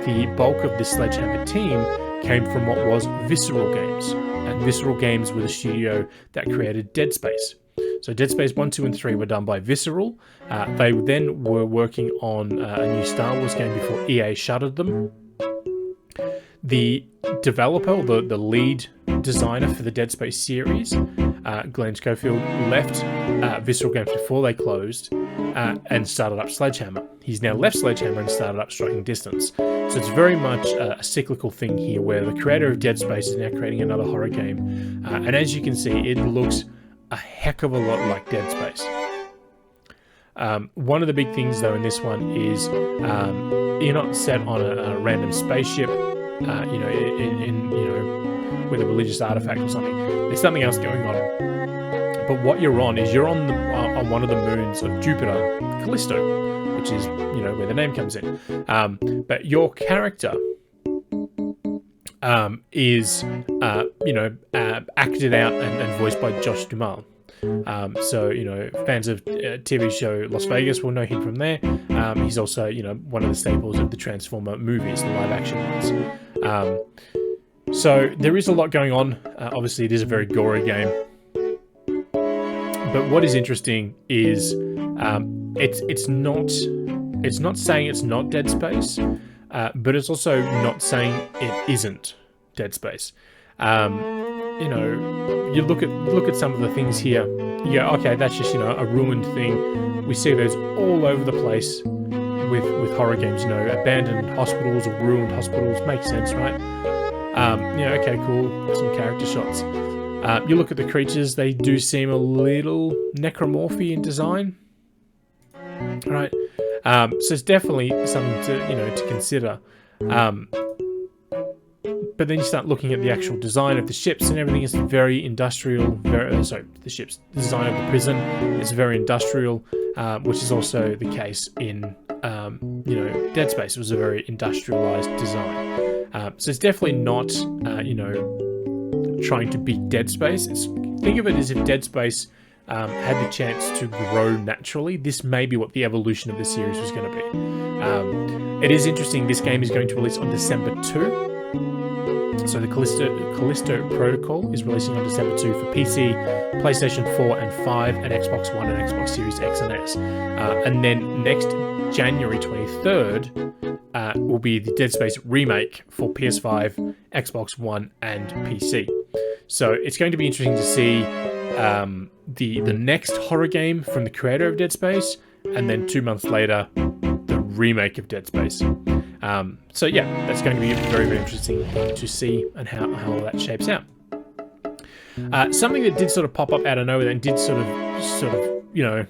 the bulk of the Sledgehammer team came from what was Visceral Games. And Visceral Games were the studio that created Dead Space. So Dead Space 1, 2, and 3 were done by Visceral. They then were working on a new Star Wars game before EA shuttered them. The developer, the lead designer for the Dead Space series, Glenn Schofield, left Visceral Games before they closed and started up Sledgehammer. He's now left Sledgehammer and started up Striking Distance. So it's very much a cyclical thing here where the creator of Dead Space is now creating another horror game. And as you can see, it looks a heck of a lot like Dead Space. One of the big things though in this one is you're not set on a random spaceship, with a religious artifact or something. There's something else going on. But what you're on is on one of the moons of Jupiter, Callisto, which is where the name comes in. But your character is acted out and voiced by Josh Duhamel. So fans of TV show Las Vegas will know him from there. He's also one of the staples of the Transformer movies, the live action ones. So there is a lot going on. Obviously it is a very gory game, but what is interesting is it's not saying it's not Dead Space, but it's also not saying it isn't Dead Space. You look at some of the things here. You go, okay, that's just a ruined thing. We see those all over the place with horror games. Abandoned hospitals or ruined hospitals makes sense, right? Okay, cool. Some character shots. You look at the creatures; they do seem a little necromorphy in design, right? So it's definitely something to consider. But then you start looking at the actual design of the ships and everything is very industrial. The ship's design of the prison is very industrial, which is also the case in Dead Space. It was a very industrialized design. So it's definitely not trying to beat Dead Space. Think of it as if Dead Space had the chance to grow naturally. This may be what the evolution of the series was going to be. It is interesting. This game is going to release on December 2. So the Callisto Protocol is releasing on December 2 for PC, PlayStation 4 and 5, and Xbox One and Xbox Series X and S. And then next January 23rd will be the Dead Space remake for PS5, Xbox One, and PC. So it's going to be interesting to see the next horror game from the creator of Dead Space, and then 2 months later, the remake of Dead Space. So yeah, that's going to be very, very interesting to see and how all that shapes out. Something that did sort of pop up out of nowhere and did sort of go,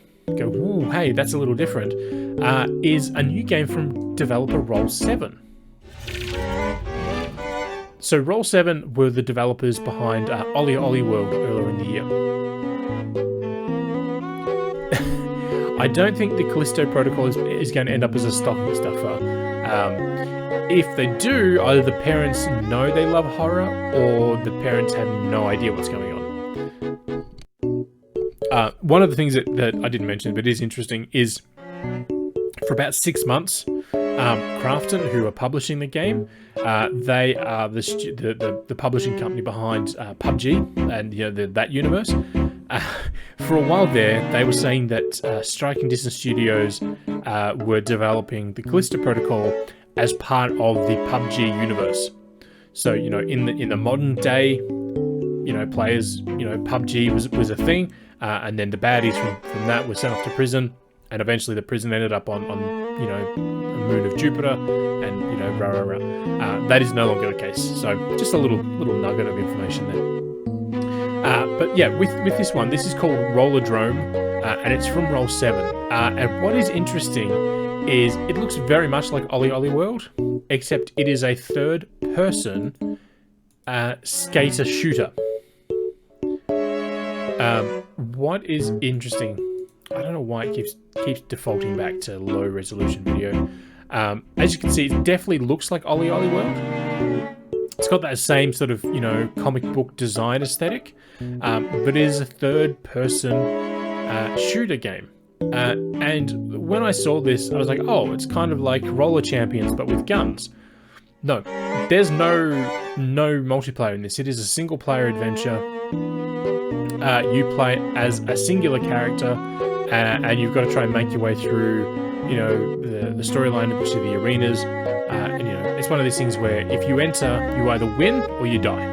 ooh, hey, that's a little different, is a new game from developer Roll7. So Roll7 were the developers behind Ollie Ollie World earlier in the year. I don't think the Callisto Protocol is going to end up as a stocking stuffer. If they do, either the parents know they love horror or the parents have no idea what's going on. One of the things that I didn't mention but is interesting is for about 6 months, Krafton, who are publishing the game, they are the publishing company behind PUBG and that universe. For a while there, they were saying that Striking Distance Studios were developing the Callisto Protocol as part of the PUBG universe. So in the modern day, players, PUBG was a thing, and then the baddies from that were sent off to prison, and eventually the prison ended up on a moon of Jupiter, and rah, rah, rah. That is no longer the case. So just a little nugget of information there. But yeah, with this one, this is called Rollerdrome, and it's from Roll 7. And what is interesting is it looks very much like Ollie Ollie World, except it is a third-person skater shooter. What is interesting, I don't know why it keeps defaulting back to low resolution video. As you can see, it definitely looks like Ollie Ollie World. It's got that same sort of, comic book design aesthetic, but it is a third-person shooter game. And when I saw this, I was like, oh, it's kind of like Roller Champions, but with guns. No, there's no multiplayer in this. It is a single-player adventure. You play as a singular character, and you've got to try and make your way through, the storyline, which are the arenas. And it's one of these things where if you enter, you either win or you die.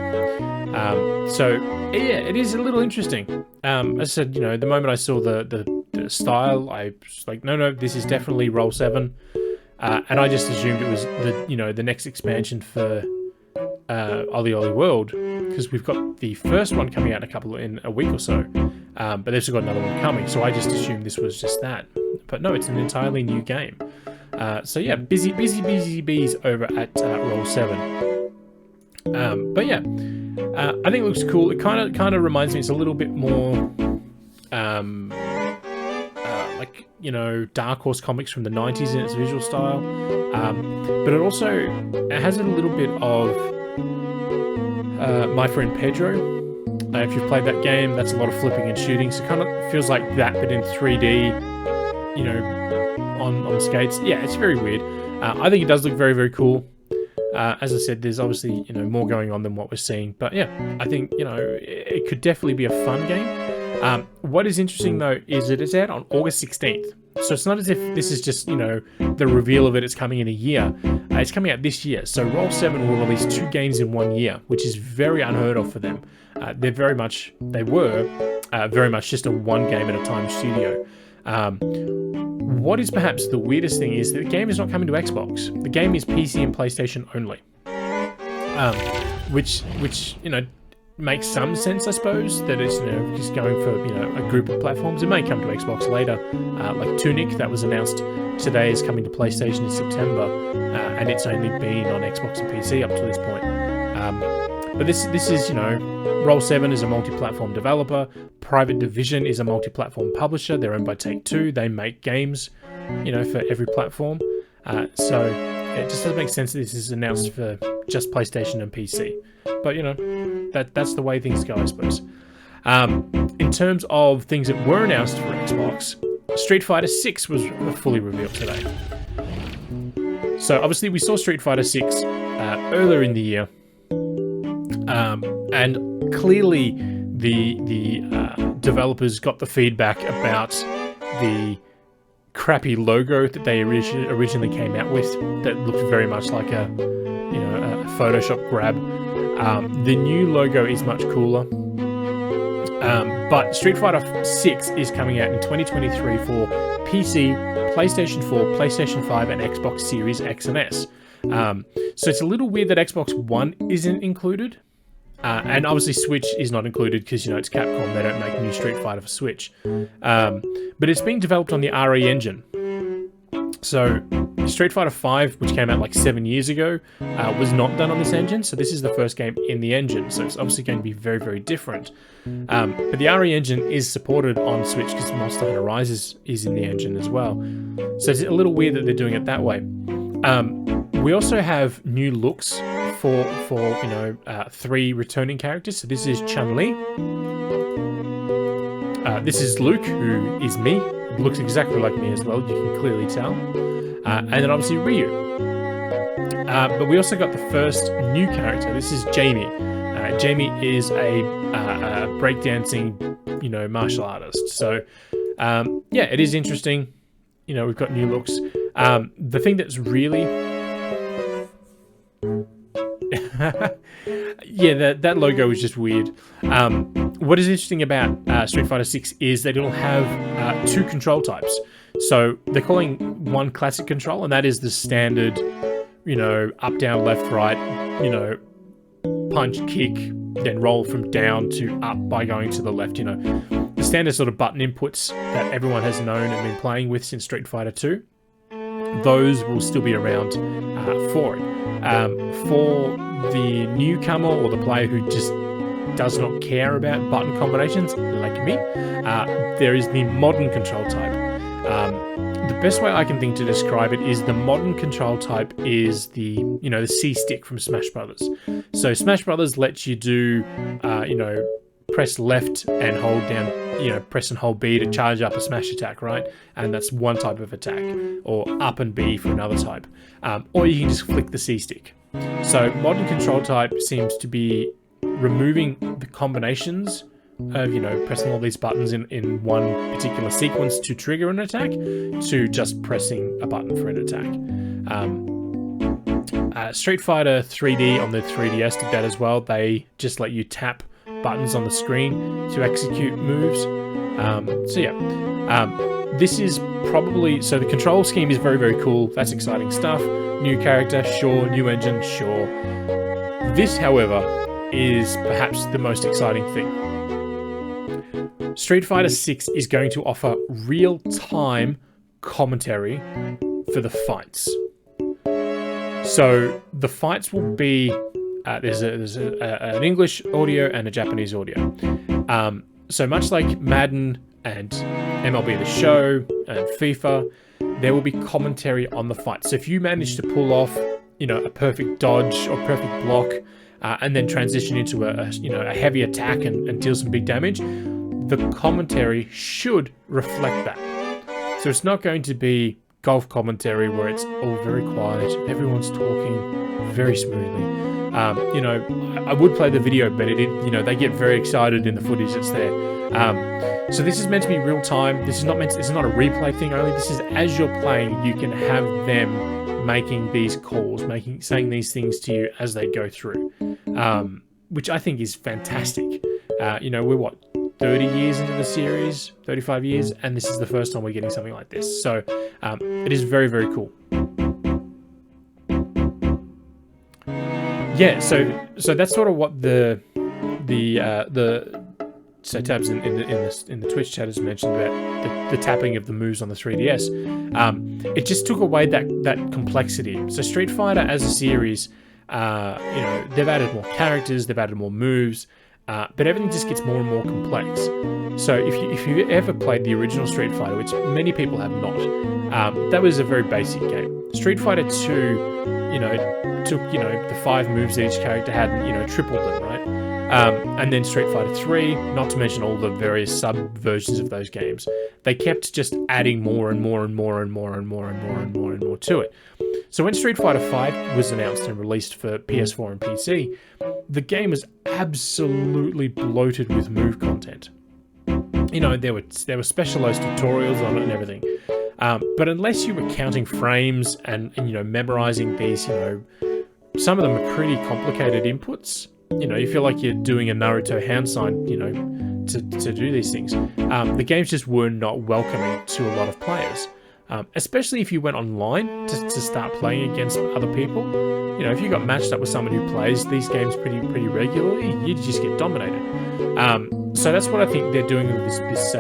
So yeah, it is a little interesting. As I said, the moment I saw the style, I was like, no, this is definitely Roll 7. And I just assumed it was the next expansion for Ollie Ollie World, because we've got the first one coming out in a week or so, but they've still got another one coming, so I just assumed this was just that. But no, it's an entirely new game. So yeah, busy bees over at Roll 7. But yeah, I think it looks cool. It kind of reminds me, it's a little bit more like Dark Horse comics from the 90s in its visual style, but it has a little bit of My Friend Pedro. If you've played that game, that's a lot of flipping and shooting, so it kind of feels like that, but in 3D, on skates. Yeah, it's very weird. I think it does look very, very cool. As I said, there's obviously more going on than what we're seeing, but yeah, I think it could definitely be a fun game. What is interesting though is that it's out on August 16th, so it's not as if this is just the reveal of it's coming in a year. It's coming out this year, so Roll 7 will release 2 games in 1 year, which is very unheard of for them. They were very much just a one game at a time studio. What is perhaps the weirdest thing is that the game is not coming to Xbox. The game is PC and PlayStation only, which makes some sense, I suppose, that it's just going for a group of platforms. It may come to Xbox later, like Tunic, that was announced today, is coming to PlayStation in September, and it's only been on Xbox and PC up to this point. But this is, Roll 7 is a multi-platform developer. Private Division is a multi-platform publisher. They're owned by Take-Two. They make games, for every platform. So it just doesn't make sense that this is announced for just PlayStation and PC. But, that's the way things go, I suppose. In terms of things that were announced for Xbox, Street Fighter 6 was fully revealed today. So obviously we saw Street Fighter 6 earlier in the year. And clearly the developers got the feedback about the crappy logo that they originally came out with that looked very much like a Photoshop grab. The new logo is much cooler. But Street Fighter 6 is coming out in 2023 for PC, PlayStation 4, PlayStation 5, and Xbox Series X and S. So it's a little weird that Xbox One isn't included. And obviously Switch is not included because, it's Capcom. They don't make new Street Fighter for Switch. But it's being developed on the RE engine. So Street Fighter 5, which came out like 7 years ago, was not done on this engine. So this is the first game in the engine. So it's obviously going to be very, very different. But the RE engine is supported on Switch because Monster Hunter Rise is in the engine as well. So it's a little weird that they're doing it that way. We also have new looks for 3 returning characters. So this is Chun-Li. This is Luke, who is me. Looks exactly like me as well, you can clearly tell. And then obviously Ryu. But we also got the first new character. This is Jamie. Jamie is a breakdancing, martial artist. So, yeah, it is interesting. We've got new looks. The thing that's really... yeah, that logo is just weird. What is interesting about Street Fighter 6 is that it'll have 2 control types. So they're calling one classic control, and that is the standard you know, up, down, left, right, you know, punch, kick, then roll from down to up by going to the left, you know. The standard sort of button inputs that everyone has known and been playing with since Street Fighter 2, those will still be around for it. For the newcomer or the player who just does not care about button combinations, like me, there is the modern control type. The best way I can think to describe it is the modern control type is the, you know, the C stick from Smash Brothers. So Smash Brothers lets you do, you know, press left and hold down, you know, press and hold B to charge up a smash attack, right? And that's one type of attack, or up and B for another type. Or you can just flick the C stick. So modern control type seems to be removing the combinations of, you know, pressing all these buttons in one particular sequence to trigger an attack, to just pressing a button for an attack. Street Fighter 3D on the 3DS did that as well. They just let you tap buttons on the screen to execute moves. This is probably, so the control scheme is very, very cool. That's exciting stuff. New character, sure. New engine, sure. This, however, is perhaps the most exciting thing. Street Fighter 6 is going to offer real-time commentary for the fights. So the fights will be there's an English audio and a Japanese audio. So much like Madden and MLB The Show and FIFA, there will be commentary on the fight. So if you manage to pull off, you know, a perfect dodge or perfect block, and then transition into a heavy attack and deal some big damage, the commentary should reflect that. So it's not going to be golf commentary where it's all very quiet, everyone's talking very smoothly. You know, I would play the video, but they get very excited in the footage that's there. So this is meant to be real time. This is not a replay thing only. This is as you're playing, you can have them making these calls, saying these things to you as they go through, which I think is fantastic. You know, we're 30 years into the series, 35 years, and this is the first time we're getting something like this. So it is very, very cool. Yeah, so that's sort of what the Tabs in the Twitch chat has mentioned about the tapping of the moves on the 3DS. It just took away that complexity. So Street Fighter as a series, you know, they've added more characters, they've added more moves, but everything just gets more and more complex. So if you ever played the original Street Fighter, which many people have not, that was a very basic game. Street Fighter 2, you know, took, you know, the 5 moves that each character had and, you know, tripled them, right? And then Street Fighter 3, not to mention all the various sub-versions of those games, they kept just adding more and more and more and more and more and more and more and more to it. So when Street Fighter 5 was announced and released for PS4 and PC, the game was absolutely bloated with move content. You know, there were specialized tutorials on it and everything. But unless you were counting frames and you know, memorizing these, you know, some of them are pretty complicated inputs. You know, you feel like you're doing a Naruto hand sign, you know, to do these things. The games just were not welcoming to a lot of players. Especially if you went online to start playing against other people. You know, if you got matched up with someone who plays these games pretty regularly, you just get dominated. So that's what I think they're doing with this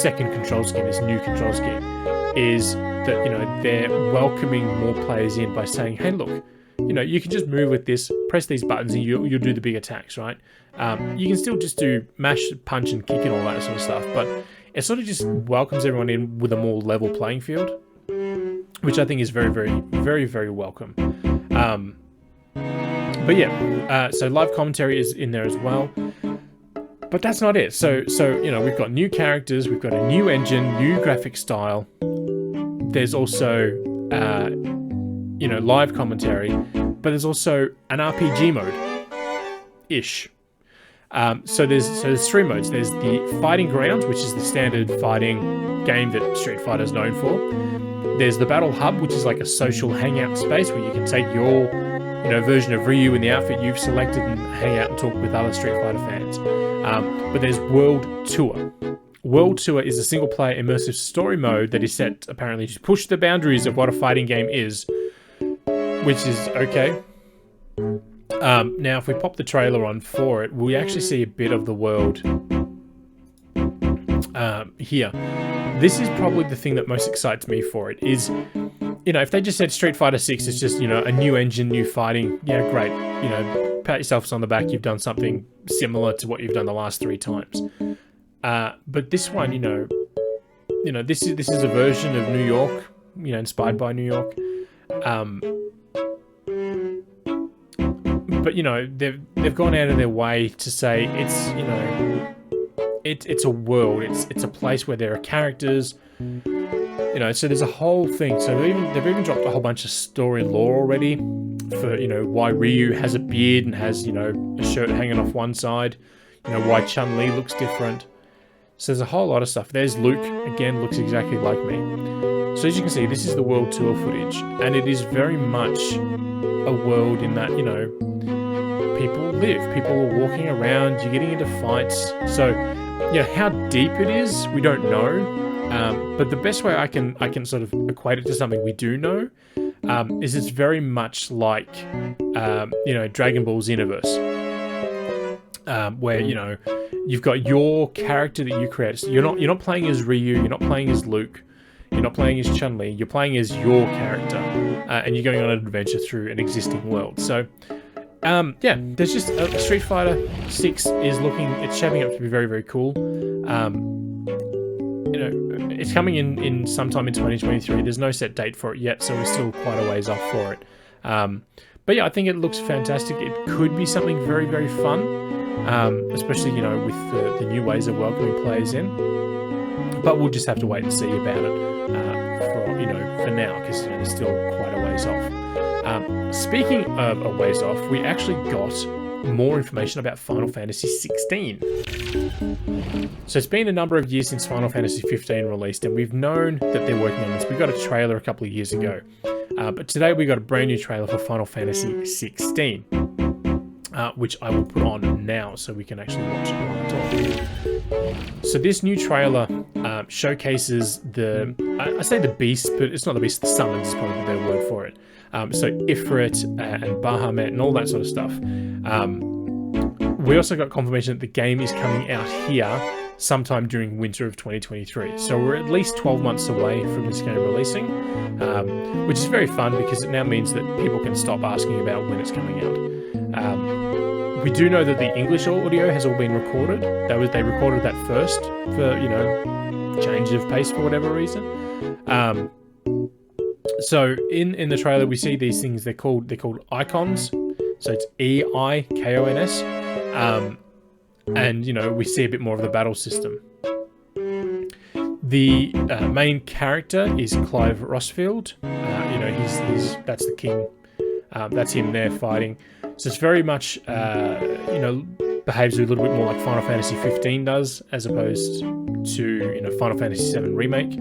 second control scheme, this new control scheme, is that, you know, they're welcoming more players in by saying, hey, look, you know, you can just move with this, press these buttons, and you'll do the big attacks, right? You can still just do mash, punch, and kick and all that sort of stuff, but it sort of just welcomes everyone in with a more level playing field, which I think is very, very, very, very welcome. But yeah, so live commentary is in there as well. But that's not it. So you know, we've got new characters, we've got a new engine, new graphic style. There's also you know, live commentary, but there's also an RPG mode-ish. So there's 3 modes. There's the Fighting Grounds, which is the standard fighting game that Street Fighter is known for. There's the Battle Hub, which is like a social hangout space where you can take your, you know, version of Ryu in the outfit you've selected and hang out and talk with other Street Fighter fans. But there's World Tour. World Tour is a single-player immersive story mode that is set, apparently, to push the boundaries of what a fighting game is. which is okay. Now, if we pop the trailer on for it, we actually see a bit of the world here. This is probably the thing that most excites me for it is, you know, if they just said Street Fighter 6 is just, you know, a new engine, new fighting, yeah, great. You know, pat yourselves on the back, you've done something similar to what you've done the last 3 times. But this one, you know, this is a version of New York, you know, inspired by New York. But you know, they've gone out of their way to say it's, you know, it's a world, it's a place where there are characters, you know. So there's a whole thing. So they've even dropped a whole bunch of story lore already for, you know, why Ryu has a beard and has, you know, a shirt hanging off one side, you know, why Chun-Li looks different. So there's a whole lot of stuff. There's Luke, again, looks exactly like me. So as you can see, this is the world tour footage, and it is very much a world in that, you know, people live, people are walking around, you're getting into fights. So, you know, how deep it is, we don't know. But the best way I can sort of equate it to something we do know is it's very much like, you know, Dragon Ball Xenoverse, where, you know, you've got your character that you create. So you're not playing as Ryu, you're not playing as Luke, you're not playing as Chun-Li, you're playing as your character, and you're going on an adventure through an existing world. So, yeah, there's just Street Fighter 6 is it's shaping up to be very, very cool. You know, it's coming in sometime in 2023. There's no set date for it yet, so we're still quite a ways off for it. But yeah, I think it looks fantastic. It could be something very, very fun, especially, you know, with the new ways of welcoming players in. But we'll just have to wait and see about it for now, because, you know, it's still quite a ways off. Speaking of a ways off, we actually got more information about Final Fantasy 16. So it's been a number of years since Final Fantasy 15 released, and we've known that they're working on this. We got a trailer a couple of years ago, but today we got a brand new trailer for Final Fantasy 16, which I will put on now so we can actually watch it while I talk. So this new trailer showcases I say the beast, but it's not the beast, the summons is probably the better word for it. So Ifrit and Bahamut and all that sort of stuff. We also got confirmation that the game is coming out here sometime during winter of 2023. So we're at least 12 months away from this game releasing, which is very fun because it now means that people can stop asking about when it's coming out. We do know that the English audio has all been recorded. They recorded that first for, you know, change of pace for whatever reason. So in the trailer we see these things. They're called icons. So it's EIKONS. And, you know, we see a bit more of the battle system. The main character is Clive Rossfield. You know, that's the king. That's him there fighting. So it's very much, you know, behaves a little bit more like Final Fantasy 15 does, as opposed to, you know, Final Fantasy 7 Remake.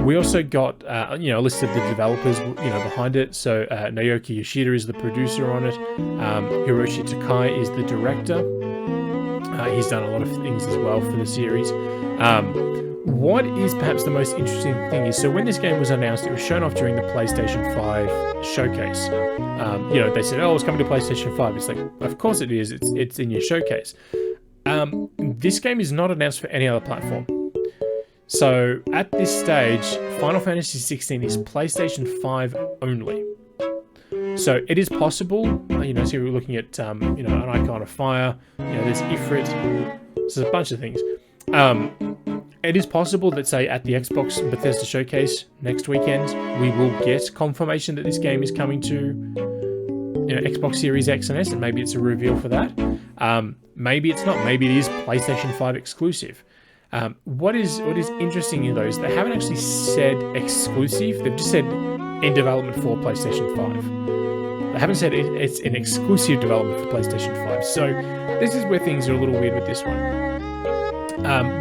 We also got, you know, a list of the developers, you know, behind it. So Naoki Yoshida is the producer on it. Hiroshi Takai is the director. He's done a lot of things as well for the series. What is perhaps the most interesting thing is, so when this game was announced, it was shown off during the PlayStation 5 showcase. You know, they said, oh, it's coming to PlayStation 5. It's like, of course it is. It's in your showcase. This game is not announced for any other platform. So at this stage, Final Fantasy 16 is PlayStation 5 only. So it is possible, you know, so we're looking at, you know, an icon of fire, you know, there's Ifrit, so there's a bunch of things. It is possible that, say, at the Xbox Bethesda Showcase next weekend, we will get confirmation that this game is coming to, you know, Xbox Series X and S, and maybe it's a reveal for that. Maybe it's not. Maybe it is PlayStation 5 exclusive. What is interesting in those, they haven't actually said exclusive. They've just said in development for PlayStation 5. They haven't said it's an exclusive development for PlayStation 5. So this is where things are a little weird with this one.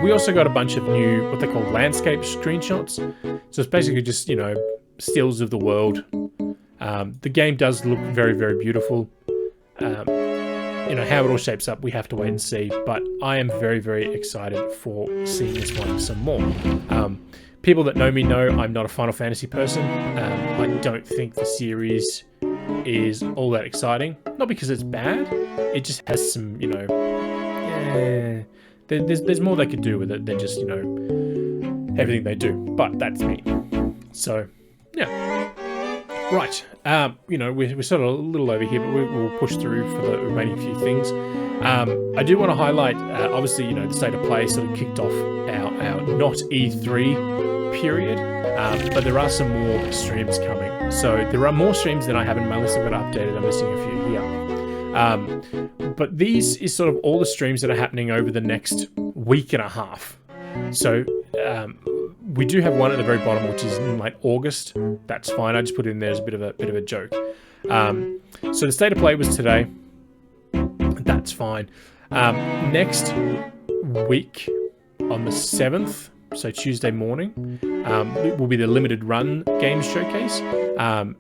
We also got a bunch of new, what they call landscape screenshots. So it's basically just, you know, stills of the world. The game does look very, very beautiful. You know, how it all shapes up, we have to wait and see. But I am very, very excited for seeing this one some more. People that know me know I'm not a Final Fantasy person. I don't think the series is all that exciting. Not because it's bad. It just has some, you know, there's more they could do with it than just, you know, everything they do. But that's me. So, yeah. Right. You know, we're sort of a little over here, but we'll push through for the remaining few things. I do want to highlight, obviously, you know, the State of Play sort of kicked off our not E3 period, but there are some more streams coming. So there are more streams than I have in my list. I've got updated. I'm missing a few here. But these is sort of all the streams that are happening over the next week and a half. So we do have one at the very bottom, which is in like August. That's fine. I just put it in there as a bit of a joke. So the State of Play was today. That's fine. Next week on the 7th, so Tuesday morning, will be the limited run games showcase.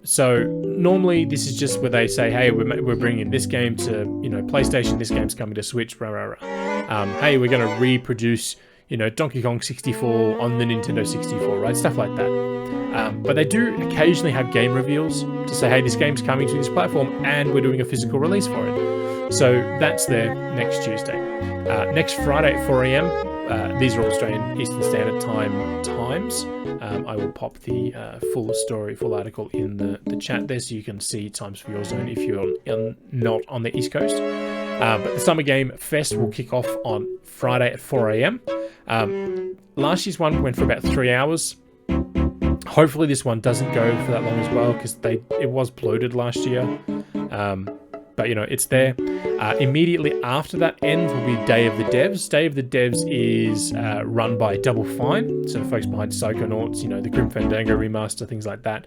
So normally this is just where they say, hey, we're bringing this game to, you know, PlayStation. This game's coming to Switch. Rah, rah, rah. Hey, we're going to reproduce, you know, Donkey Kong 64 on the Nintendo 64, right? Stuff like that. But they do occasionally have game reveals to say, hey, this game's coming to this platform and we're doing a physical release for it. So that's there next Tuesday. Next Friday at 4 a.m. These are all Australian Eastern Standard Time times. I will pop the full article in the chat there so you can see times for your zone if you're not on the East Coast. But the Summer Game Fest will kick off on Friday at 4 a.m. Last year's one went for about 3 hours. Hopefully this one doesn't go for that long as well, because it was bloated last year. But, you know, it's there. Immediately after that ends will be Day of the Devs. Day of the Devs is run by Double Fine, so the folks behind Psychonauts, you know, the Grim Fandango remaster, things like that.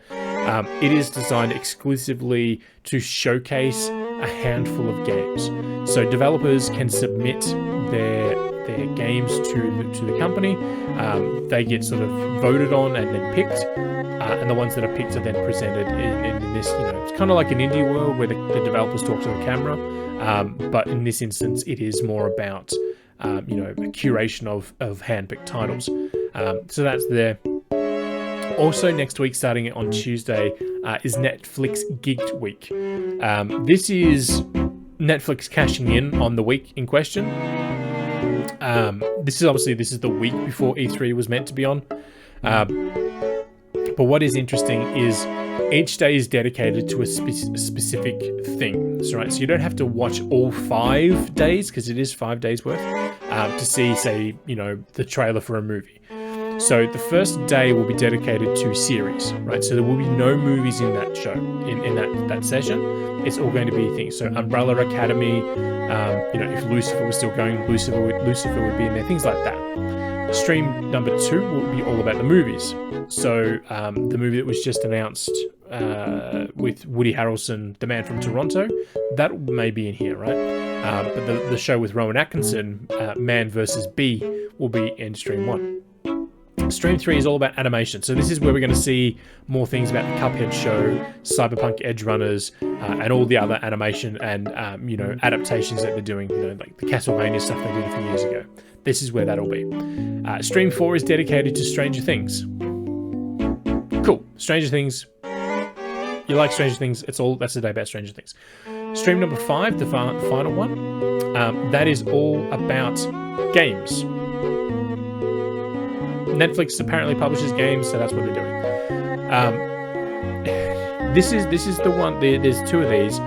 It is designed exclusively to showcase a handful of games. So developers can submit their games to the company. They get sort of voted on and then picked. And the ones that are picked are then presented in this, you know, it's kind of like an indie world where the developers talk to the camera. But in this instance, it is more about, you know, a curation of hand-picked titles. So that's there. Also next week, starting on Tuesday, is Netflix Geeked Week. This is Netflix cashing in on the week in question. This is the week before E3 was meant to be on. But what is interesting is each day is dedicated to a specific thing. That's right. So you don't have to watch all 5 days, because it is 5 days worth, to see, say, you know, the trailer for a movie. So the first day will be dedicated to series, right? So there will be no movies in that show, in that session. It's all going to be things. So Umbrella Academy, you know, if Lucifer was still going, Lucifer would be in there, things like that. Stream number 2 will be all about the movies. So the movie that was just announced with Woody Harrelson, the man from Toronto, that may be in here, right? But the show with Rowan Atkinson, Man vs. Bee, will be in Stream 1. Stream 3 is all about animation. So this is where we're going to see more things about the Cuphead show, Cyberpunk Edge Runners, and all the other animation and, you know, adaptations that they're doing, you know, like the Castlevania stuff they did a few years ago. This is where that'll be. Stream 4 is dedicated to Stranger Things. Cool. Stranger Things. You like Stranger Things. That's the day about Stranger Things. Stream number 5, the final one, that is all about games. Netflix apparently publishes games, so that's what they're doing. This is the one. There's 2 of these.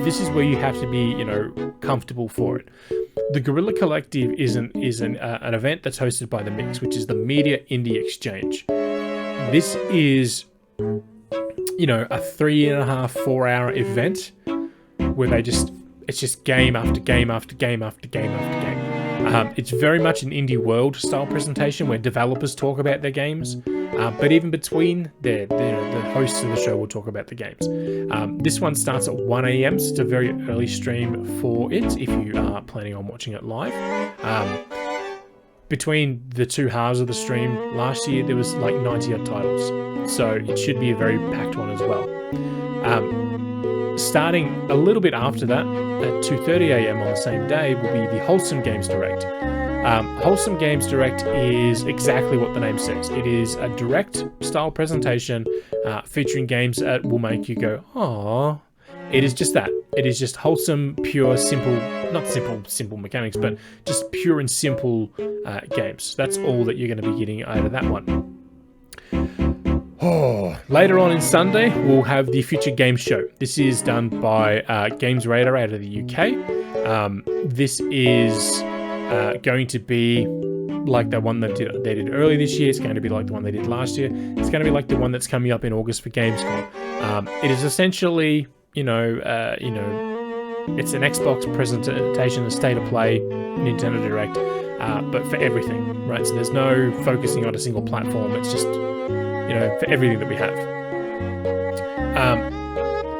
This is where you have to be, you know, comfortable for it. The Guerrilla Collective is an event that's hosted by The Mix, which is the Media Indie Exchange. This is, you know, a 3.5-4 hour event where it's just game after game after game after game after game. It's very much an indie world style presentation where developers talk about their games, but even between the hosts of the show will talk about the games. This one starts at 1 a.m, so it's a very early stream for it if you are planning on watching it live. Between the 2 halves of the stream last year, there was like 90 odd titles, so it should be a very packed one as well. Starting a little bit after that, at 2:30 a.m. on the same day, will be the Wholesome Games Direct. Wholesome Games Direct is exactly what the name says. It is a direct style presentation featuring games that will make you go, "Aww." It is just that. It is just wholesome, pure, simple, not simple mechanics, but just pure and simple games. That's all that you're going to be getting out of that one. Oh, later on in Sunday, we'll have the Future Games Show. This is done by Games Radar out of the UK. This is going to be like the one that they did earlier this year. It's going to be like the one they did last year. It's going to be like the one that's coming up in August for Gamescom. It is essentially, it's an Xbox presentation, a state of play, Nintendo Direct, but for everything, right? So there's no focusing on a single platform. It's just, for everything that we have.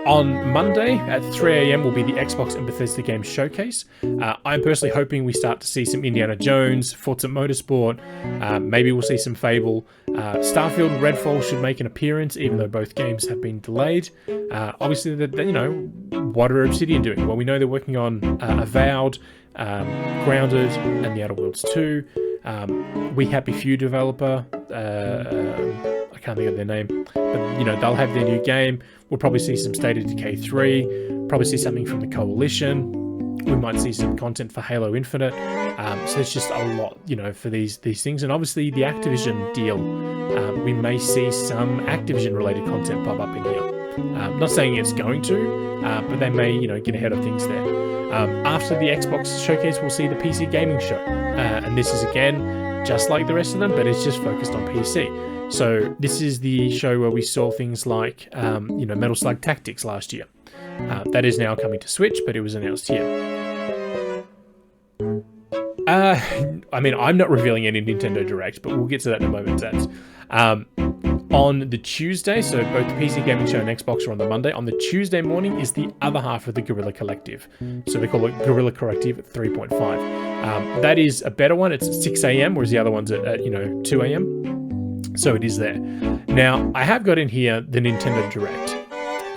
On Monday at 3 a.m. will be the Xbox and Bethesda Games Showcase. I'm personally hoping we start to see some Indiana Jones, Forza Motorsport, maybe we'll see some Fable. Starfield and Redfall should make an appearance, even though both games have been delayed. Obviously, what are Obsidian doing? Well, we know they're working on Avowed, Grounded, and The Outer Worlds 2. We Happy Few developer, I can't think of their name, but they'll have their new game. We'll probably see some State of Decay 3, probably see something from the Coalition. We might see some content for Halo Infinite. So there's just a lot, for these things. And obviously the Activision deal, we may see some Activision related content pop up in here. Not saying it's going to, but they may, get ahead of things there. After the Xbox showcase, we'll see the PC Gaming Show. And this is, again, just like the rest of them, but it's just focused on PC. So this is the show where we saw things like, Metal Slug Tactics last year. That is now coming to Switch, but it was announced here. I'm not revealing any Nintendo Direct, but we'll get to that in a moment. On the Tuesday, so both the PC Gaming Show and Xbox are on the Monday. On the Tuesday morning is the other half of the Guerrilla Collective. So they call it Guerrilla Collective 3.5. That is a better one. It's at 6 a.m., whereas the other one's at 2 a.m. So it is there. Now, I have got in here the Nintendo Direct.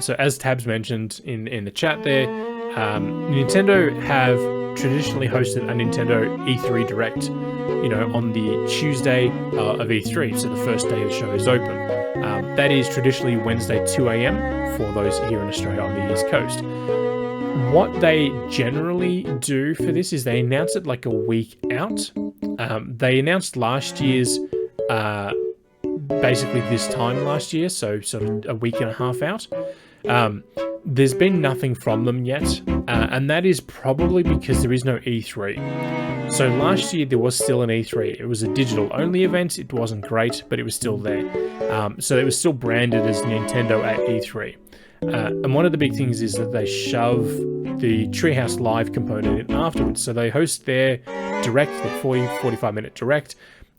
So as Tabs mentioned in the chat there, Nintendo have traditionally hosted a Nintendo E3 Direct, on the Tuesday of E3, so the first day the show is open. That is traditionally Wednesday 2 a.m. for those here in Australia on the East Coast. What they generally do for this is they announce it like a week out. They announced last year's basically this time last year, so sort of a week and a half out. There's been nothing from them yet, and that is probably because there is no E3. So last year there was still an E3. It was a digital-only event. It wasn't great, but it was still there. So it was still branded as Nintendo at E3. And one of the big things is that they shove the Treehouse Live component in afterwards. So they host their direct, their 45-minute direct,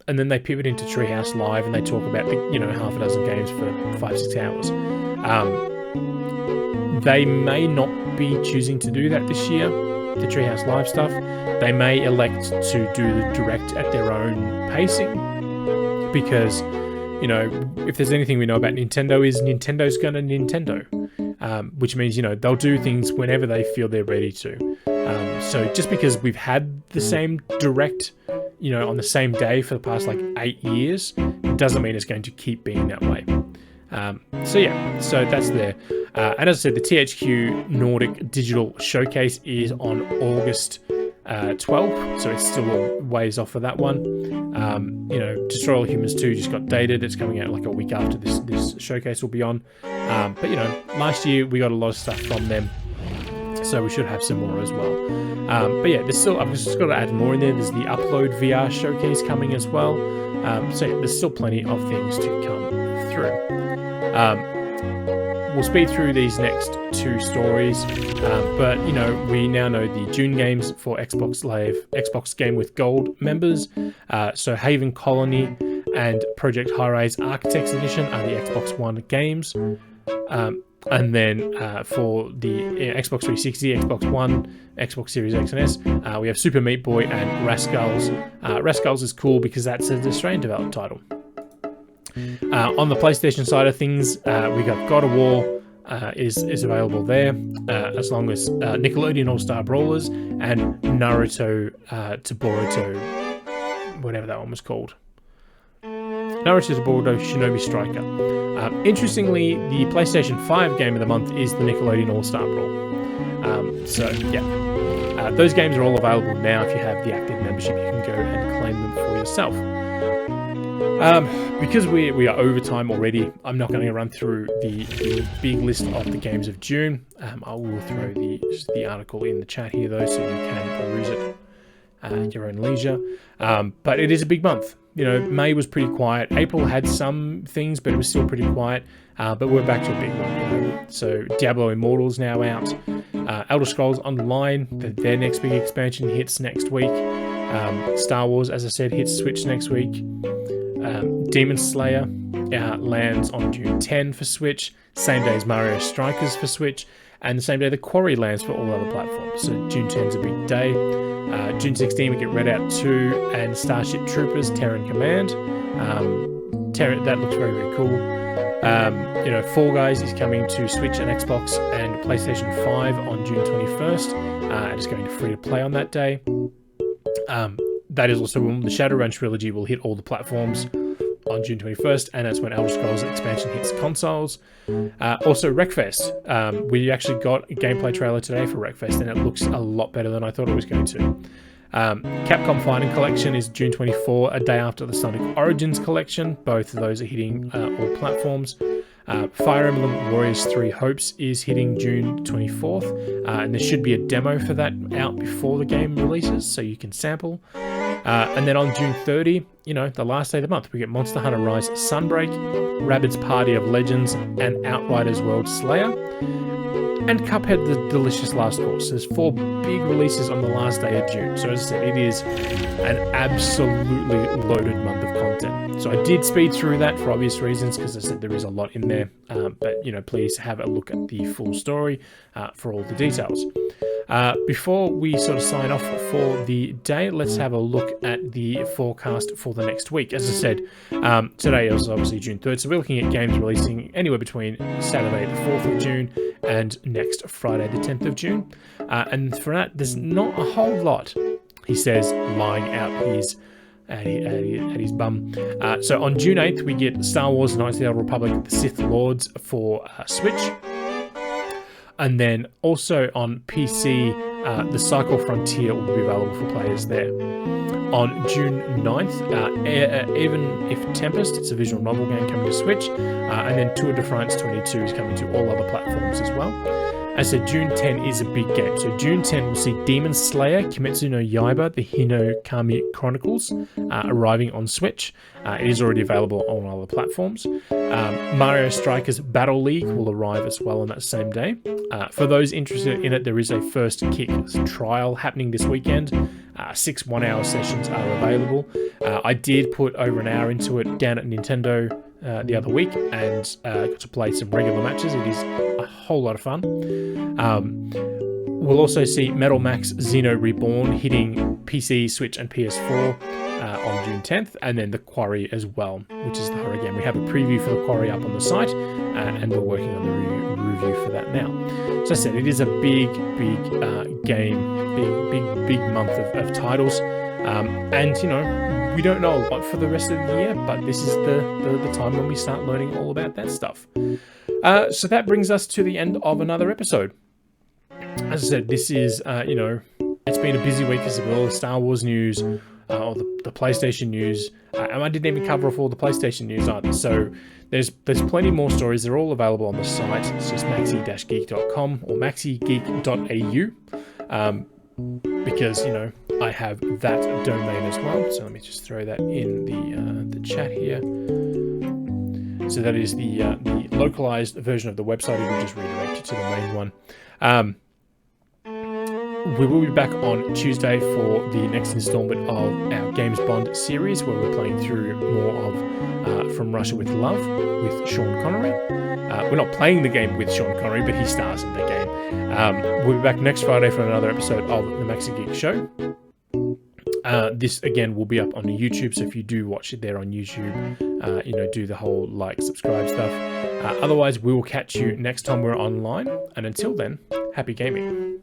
and then they pivot into Treehouse Live and they talk about half a dozen games for 5-6 hours. They may not be choosing to do that this year, the Treehouse Live stuff. They may elect to do the direct at their own pacing because, if there's anything we know about Nintendo is Nintendo's gonna Nintendo, which means, they'll do things whenever they feel they're ready to. So just because we've had the same direct, on the same day for the past 8 years, doesn't mean it's going to keep being that way. So that's there. And as I said, the THQ Nordic Digital Showcase is on August 12th, so it's still a ways off for that one. Destroy All Humans 2 just got dated. It's coming out like a week after this showcase will be on. But last year we got a lot of stuff from them, so we should have some more as well. But yeah, I've just got to add more in there. There's the Upload VR Showcase coming as well. So yeah, there's still plenty of things to come through. We'll speed through these next two stories, but we now know the June games for Xbox Live, Xbox Game with Gold members. So Haven Colony and Project High-Rise Architects Edition are the Xbox One games. And then for the Xbox 360, Xbox One, Xbox Series X and S, we have Super Meat Boy and Rascals. Rascals is cool because that's an Australian developed title. On the PlayStation side of things, we got God of War is available there, as long as Nickelodeon All-Star Brawlers and Naruto to Boruto whatever that one was called. Naruto Bordo Shinobi Striker. Interestingly, the PlayStation 5 game of the month is the Nickelodeon All-Star Brawl. So yeah, those games are all available now. If you have the active membership, you can go and claim them for yourself. Because we are over time already, I'm not going to run through the big list of the games of June. I will throw the article in the chat here though, so you can peruse it at your own leisure. But it is a big month. You know, May was pretty quiet. April had some things, but it was still pretty quiet. But we're back to a big one. You know? So Diablo Immortal's now out. Elder Scrolls Online, their next big expansion hits next week. Star Wars, as I said, hits Switch next week. Demon Slayer lands on June 10 for Switch. Same day as Mario Strikers for Switch. And the same day the Quarry lands for all other platforms. So June 10's a big day. June 16 we get Redout 2 and Starship Troopers Terran Command. That looks very, very cool. You know, Fall Guys is coming to Switch and Xbox and PlayStation 5 on June 21st. And it's going to free to play on that day. That is also when the Shadowrun trilogy will hit all the platforms on June 21st, and that's when Elder Scrolls expansion hits consoles. Also, Wreckfest. We actually got a gameplay trailer today for Wreckfest, and it looks a lot better than I thought it was going to. Capcom Fighting Collection is June 24, a day after the Sonic Origins Collection. Both of those are hitting all platforms. Fire Emblem Warriors 3 Hopes is hitting June 24th, and there should be a demo for that out before the game releases, so you can sample. And then on June 30, you know, the last day of the month, we get Monster Hunter Rise Sunbreak, Rabbids Party of Legends, and Outriders World Slayer, and Cuphead The Delicious Last Course. There's 4 big releases on the last day of June. So as I said, it is an absolutely loaded month of content. So I did speed through that for obvious reasons, because I said there is a lot in there. But, you know, please have a look at the full story for all the details. Before we sort of sign off for the day, let's have a look at the forecast for the next week. As I said, today is obviously June 3rd, so we're looking at games releasing anywhere between Saturday the 4th of June and next Friday the 10th of June. And for that, there's not a whole lot, he says, lying out his at his bum. So on June 8th, we get Star Wars Knights of the Old Republic, The Sith Lords for Switch. And then also on PC, the Cycle Frontier will be available for players there. On June 9th, Even If Tempest, it's a visual novel game coming to Switch. And then Tour de France 22 is coming to all other platforms as well. As I said, June 10 is a big game. So June 10 we'll see Demon Slayer, Kimetsu no Yaiba, the Hinokami Chronicles, arriving on Switch. It is already available on other platforms. Mario Strikers Battle League will arrive as well on that same day. For those interested in it, there is a first kick trial happening this weekend. 6 1-hour sessions are available. I did put over an hour into it down at Nintendo the other week and got to play some regular matches. It is a whole lot of fun. We'll also see Metal Max Xeno Reborn hitting PC, Switch and PS4 on June 10th, and then The Quarry as well, which is the horror game. We have a preview for The Quarry up on the site, and we're working on the review for that now. So I said, it is a big game, big month of titles, and you know, we don't know a lot for the rest of the year, but this is the time when we start learning all about that stuff. So that brings us to the end of another episode. As I said, this is, you know, it's been a busy week because of all the Star Wars news, or the PlayStation news, and I didn't even cover off all the PlayStation news either. So there's plenty more stories. They're all available on the site. It's just maxi-geek.com or maxi-geek.au, because, you know, I have that domain as well. So let me just throw that in the chat here. So that is the localized version of the website. It will just redirect you to the main one. We will be back on Tuesday for the next installment of our James Bond series, where we're playing through more of From Russia with Love with Sean Connery. We're not playing the game with Sean Connery, but he stars in the game. We'll be back next Friday for another episode of the Maxi-Geek Show. This again will be up on YouTube, so if you do watch it there on YouTube, you know, do the whole like, subscribe stuff. Otherwise, we will catch you next time we're online, and until then, happy gaming.